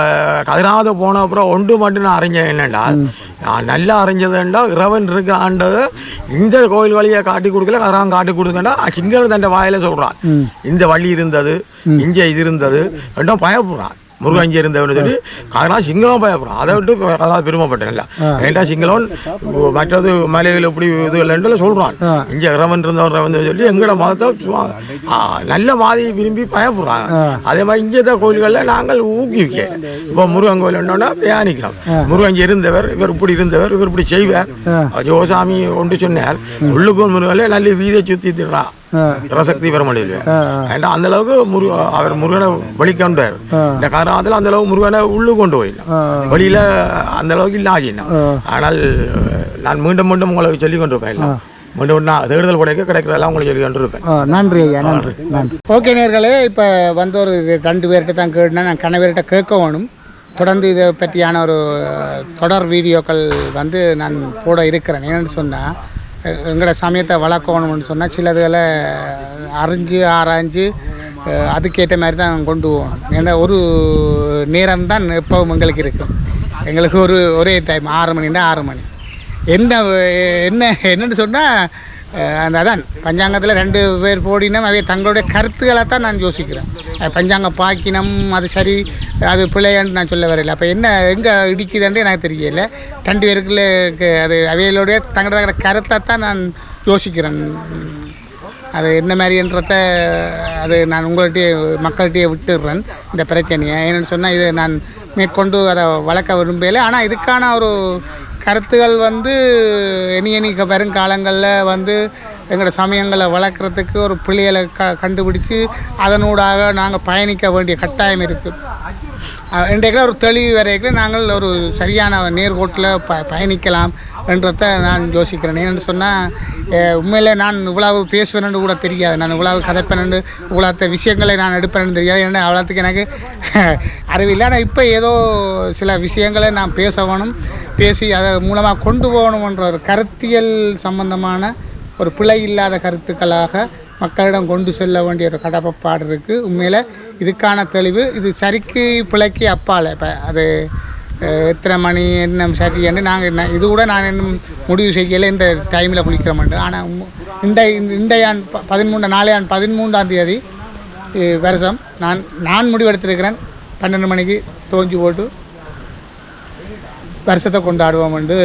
கதிராவது போன அப்புறம் ஒன்று மட்டும் நான் அறிஞ்சேன். என்னென்றால் நான் நல்லா அறிஞ்சதுண்டா இறைவன் இருக்கிறான்றது இந்த கோயில் வழியை காட்டி கொடுக்கல, கதிராகம் காட்டி கொடுக்கண்டா சிங்கள தண்டை வாயில சொல்கிறான். இந்த வழி இருந்தது, இங்கே இது இருந்தது ரெண்டும் பயப்படுறான். முருகஞ்சி இருந்தவன்னு சொல்லி அதனால் சிங்களம் பயப்படுறான். அதை விட்டு அதனால் பெருமைப்பட்டேன். இல்லை ஏன்டா சிங்களம் மற்றது மலையில் இப்படி இது இல்லைன்னு சொல்கிறான். இங்கே இறைவன் இருந்தவன் சொல்லி எங்களோட மதத்தை நல்ல மாதிரி விரும்பி பயப்படுறாங்க. அதே மாதிரி இங்கே தான் கோயில்களில் நாங்கள் ஊக்குவிக்க. இப்போ முருகன் கோயில் என்னன்னா பிரயாணிக்கிறோம். முருகஞ்சி இருந்தவர், இவர் இப்படி இருந்தவர், இவர் இப்படி செய்வார். ஜோசாமி ஒன்று சொன்னார், உள்ளுக்கும் முருகனில் நல்ல வீதை சுற்றி திடுறான் சக்தி பெற முடியல. ஏன்னா அந்த அளவுக்கு அவர் முருகனை வழிகொண்டார். இந்த காரணத்தில் அந்த அளவுக்கு முருகனை உள்ளு கொண்டு போயிடலாம், வழியில அந்த அளவுக்கு இல்லை ஆகினா. ஆனால் நான் மீண்டும் உங்களுக்கு சொல்லிக் கொண்டிருப்பேன். மீண்டும் நான் தேடுதல் படைக்க கிடைக்கிறதெல்லாம் உங்களுக்கு சொல்லி கொண்டிருப்பேன். நன்றி ஐயா, நன்றி. ஓகே நேர்களே, இப்போ வந்து ஒரு 2 பேர்கிட்ட தான் கேட்டுனா நான் கணவர்கிட்ட கேட்க வேணும். தொடர்ந்து இதை பற்றியான ஒரு தொடர் வீடியோக்கள் வந்து நான் போட இருக்கிறேன். என்னென்னு சொன்னால் எங்களோட சமயத்தை வளர்க்கணும்னு சொன்னால் சிலதுகளை அறிஞ்சு ஆராய்ஞ்சு அதுக்கேற்ற மாதிரி தான் கொண்டு போகணும். ஏன்னா ஒரு நேரம் தான் எப்பவும் எங்களுக்கு இருக்கும். எங்களுக்கு ஒரே டைம் 6 மணின்னா 6 மணி. என்னன்னு சொன்னால் அதான் பஞ்சாங்கத்தில் 2 பேர் போடினோம். அவை தங்களுடைய கருத்துக்களை தான் நான் யோசிக்கிறேன். பஞ்சாங்கம் பாக்கினம் அது சரி அது பிள்ளையான்னு நான் சொல்ல வரையில. அப்போ என்ன எங்கே இடிக்குதுன்னு எனக்கு தெரியல. 2 பேருக்குள்ள அது அவைகளுடைய தங்களோட கருத்தை தான் நான் யோசிக்கிறேன். அது என்ன மாதிரின்றத அது நான் உங்கள்கிட்டயே மக்கள்கிட்டயே விட்டுடுறேன் இந்த பிரச்சனையை. ஏன்னு சொன்னால் இது நான் மேற்கொண்டு அதை வளர்க்க விரும்பல. ஆனால் இதுக்கான ஒரு கருத்துகள் வந்து இனி வருங்காலங்களில் வந்து எங்களோட சமயங்களை வளர்க்குறதுக்கு ஒரு பிள்ளைகளை கண்டுபிடிச்சி அதனூடாக நாங்கள் பயணிக்க வேண்டிய கட்டாயம் இருக்குது. இன்றைக்கு ஒரு தெளிவு வரைக்கும் நாங்கள் ஒரு சரியான நேர்கோட்டில் பயணிக்கலாம் என்றதை நான் யோசிக்கிறேன். ஏன்னு சொன்னால் உண்மையிலே நான் இவ்வளவு பேசுவேன்னு கூட தெரியாது, நான் இவ்வளவு கதைப்பேன்னு இவ்வளோ விஷயங்களை நான் எடுப்பேன்னு தெரியாது. ஏன்னா அவ்வளோத்துக்கு எனக்கு அறிவில்லை. ஆனால் இப்போ ஏதோ சில விஷயங்களை நான் பேசி அதை மூலமாக கொண்டு போகணுன்ற ஒரு கருத்தியல் சம்பந்தமான ஒரு பிழை இல்லாத கருத்துக்களாக மக்களிடம் கொண்டு செல்ல வேண்டிய ஒரு கடப்பாடு இருக்குது. உண்மையில் இதுக்கான தெளிவு இது சரிக்கு பிழைக்கு அப்பால். இப்போ அது எத்தனை மணி என்ன சரி என்று நாங்கள் இது கூட நான் இன்னும் முடிவு செய்யலை இந்த டைமில் குளிக்கிற மாட்டேன். ஆனால் இன்றைய 13ஆம் தேதி வருஷம் நான் முடிவெடுத்திருக்கிறேன். 12 மணிக்கு தோஞ்சி போட்டு வருஷத்தை கொண்டாடுவோம் என்று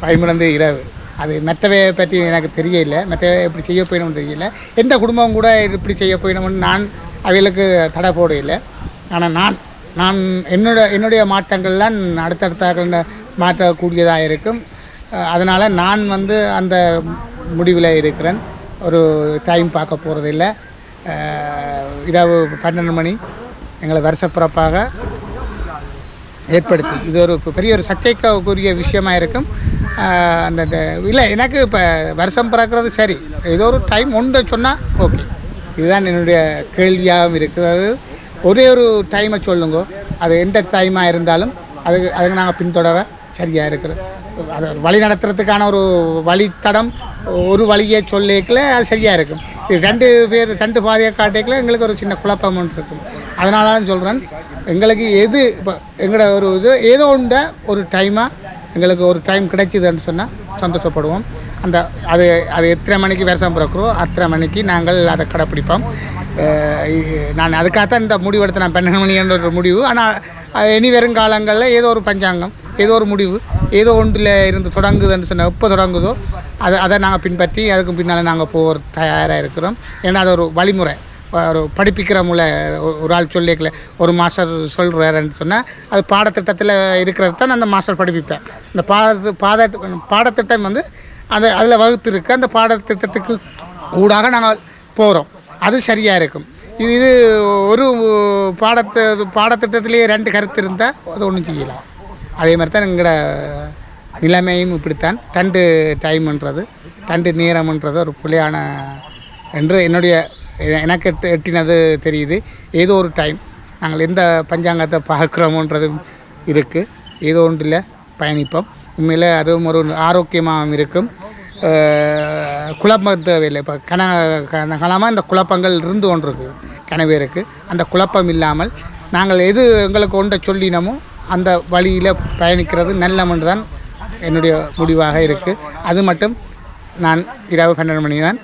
11 இரவு. அது மற்றவை பற்றி எனக்கு தெரியல, மற்றவை எப்படி செய்ய போயிடணும்னு தெரியல. எந்த குடும்பம் கூட இப்படி செய்ய போயிடணும்னு நான் அவைகளுக்கு தடை போடையில்லை. ஆனால் நான் என்னுடைய மாற்றங்கள்லாம் அடுத்தடுத்த மாற்றக்கூடியதாக இருக்கும். அதனால் நான் வந்து அந்த முடிவில் இருக்கிறேன். ஒரு டைம் பார்க்க போகிறதில்ல. இரவு 12 மணி எங்களை வருஷப்பிறப்பாக ஏற்படுத்தி இது ஒரு பெரிய ஒரு சர்ச்சைக்குரிய விஷயமாக இருக்கும். அந்த இல்லை எனக்கு இப்போ வருஷம் பிறக்கிறது சரி, ஏதோ ஒரு டைம் ஒன்று சொன்னால் ஓகே. இதுதான் என்னுடைய கேள்வியாகவும் இருக்கிறது. ஒரே ஒரு டைமை சொல்லுங்க, அது எந்த டைமாக இருந்தாலும் அதுக்கு நாங்கள் பின்தொடர சரியாக இருக்கிறது. அதை வழி நடத்துறதுக்கான ஒரு வழித்தடம் ஒரு வழியை சொல்லிக்கல அது சரியாக இருக்கும். இது 2 பாதையை காட்டிக்கல எங்களுக்கு ஒரு சின்ன குழப்பம் ஒன்று இருக்கும். அதனால தான் சொல்கிறேன், எங்களுக்கு எது இப்போ எங்களோட ஒரு இது ஏதோ ஒன்று ஒரு டைமாக எங்களுக்கு ஒரு டைம் கிடைச்சிதுன்னு சொன்னால் சந்தோஷப்படுவோம். அது எத்தனை மணிக்கு வருஷம் பிறக்கிறோம் அத்தனை மணிக்கு நாங்கள் அதை கடைப்பிடிப்போம். நான் அதுக்காகத்தான் இந்த முடிவு எடுத்து நான் 12 மணி என்ற ஒரு முடிவு. ஆனால் இனி வருங்காலங்களில் ஏதோ ஒரு பஞ்சாங்கம், ஏதோ ஒரு முடிவு, ஏதோ ஒன்றில் இருந்து தொடங்குதுன்னு சொன்னால் எப்போ தொடங்குதோ அதை நாங்கள் பின்பற்றி அதுக்கு பின்னால் நாங்கள் போகிற தயாராக இருக்கிறோம். ஏன்னா அது ஒரு வழிமுறை, ஒரு படிப்பிக்கிற முறை. ஒரு ஆள் சொல்லிக்கல, ஒரு மாஸ்டர் சொல்கிறாருன்னு சொன்னால் அது பாடத்திட்டத்தில் இருக்கிறது தான் அந்த மாஸ்டர் படிப்பிப்பேன். இந்த பாடத்திட்டம் வந்து அதில் வகுத்து இருக்கு. அந்த பாடத்திட்டத்துக்கு ஊடாக நாங்கள் போகிறோம், அது சரியாக இருக்கும். இது ஒரு பாடத்திட்டத்திலேயே 2 கருத்து இருந்தால் அது ஒன்றும் செய்யலாம். அதே மாதிரி தான் எங்களோட நிலைமையும் இப்படித்தான். 2 டைம்ன்றது 2 நேரம்ன்றது ஒரு பிள்ளையான என்று எனக்கு எட்டினது தெரியுது. ஏதோ ஒரு டைம் நாங்கள் எந்த பஞ்சாங்கத்தை பார்க்குறோமோன்றது இருக்குது. ஏதோ ஒன்றில் பயணிப்போம். உண்மையில் அதுவும் ஒரு ஆரோக்கியமாகவும் இருக்கும். குழப்பம் தேவையில்லை. இப்போ கனகாலமாக இந்த குழப்பங்கள் இருந்து கொண்டு இருக்குது கனவேருக்கு. அந்த குழப்பம் இல்லாமல் நாங்கள் எது எங்களுக்கு ஒன்றை சொல்லினமோ அந்த வழியில் பயணிக்கிறது நல்லமென்று தான் என்னுடைய முடிவாக இருக்குது. அது மட்டும் நான் இரவு 12 மணி தான்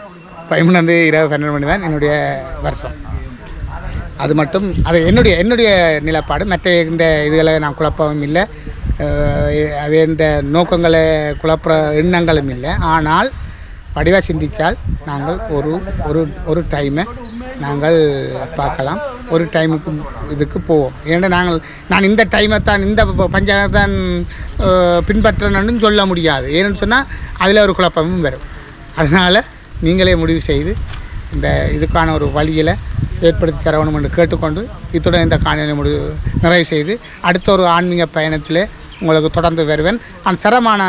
11 இரவு 12 மணி தான் என்னுடைய வருஷம். அது மட்டும் அது என்னுடைய நிலப்பாடு. மற்ற இந்த இதுகளை நான் குழப்பவும் இல்லை, இந்த நோக்கங்களை குழப்ப எண்ணங்களும் இல்லை. ஆனால் வடிவாக சிந்தித்தால் நாங்கள் ஒரு டைமை நாங்கள் பார்க்கலாம், ஒரு டைமுக்கு இதுக்கு போவோம். ஏன்னா நான் இந்த டைமை தான் இந்த பஞ்சாங்கத்தை தான் பின்பற்றணும்னு சொல்ல முடியாது. ஏன்னு சொன்னால் அதில் ஒரு குழப்பமும் வரும். அதனால் நீங்களே முடிவு செய்து இந்த இதுக்கான ஒரு வழியில் ஏற்படுத்தி தரணும் என்று கேட்டுக்கொண்டு இத்துடன் இந்த காணொளி நிறைவு செய்து அடுத்த ஒரு ஆன்மீக பயணத்தில் உங்களுக்கு தொடர்ந்து வருவேன். அந்த தரமான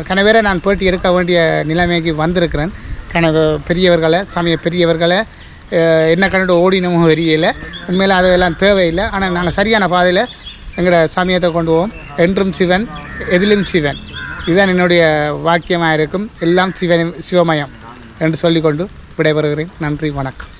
கனவேரை நான் பேட்டி எடுக்க வேண்டிய நிலைமைக்கு வந்திருக்கிறேன். சமய பெரியவர்களை என்ன கண்டு ஓடினமோ தெரியல. உண்மையில் அதெல்லாம் தேவையில்லை. ஆனால் நாங்கள் சரியான பாதையில் எங்களோட சமயத்தை கொண்டு போவோம். என்றும் சிவன், எதிலும் சிவன். இதுதான் என்னுடைய வாக்கியமாக இருக்கும். எல்லாம் சிவமயம் என்று சொல்லிக்கொண்டு விடைபெறுகிறேன். நன்றி, வணக்கம்.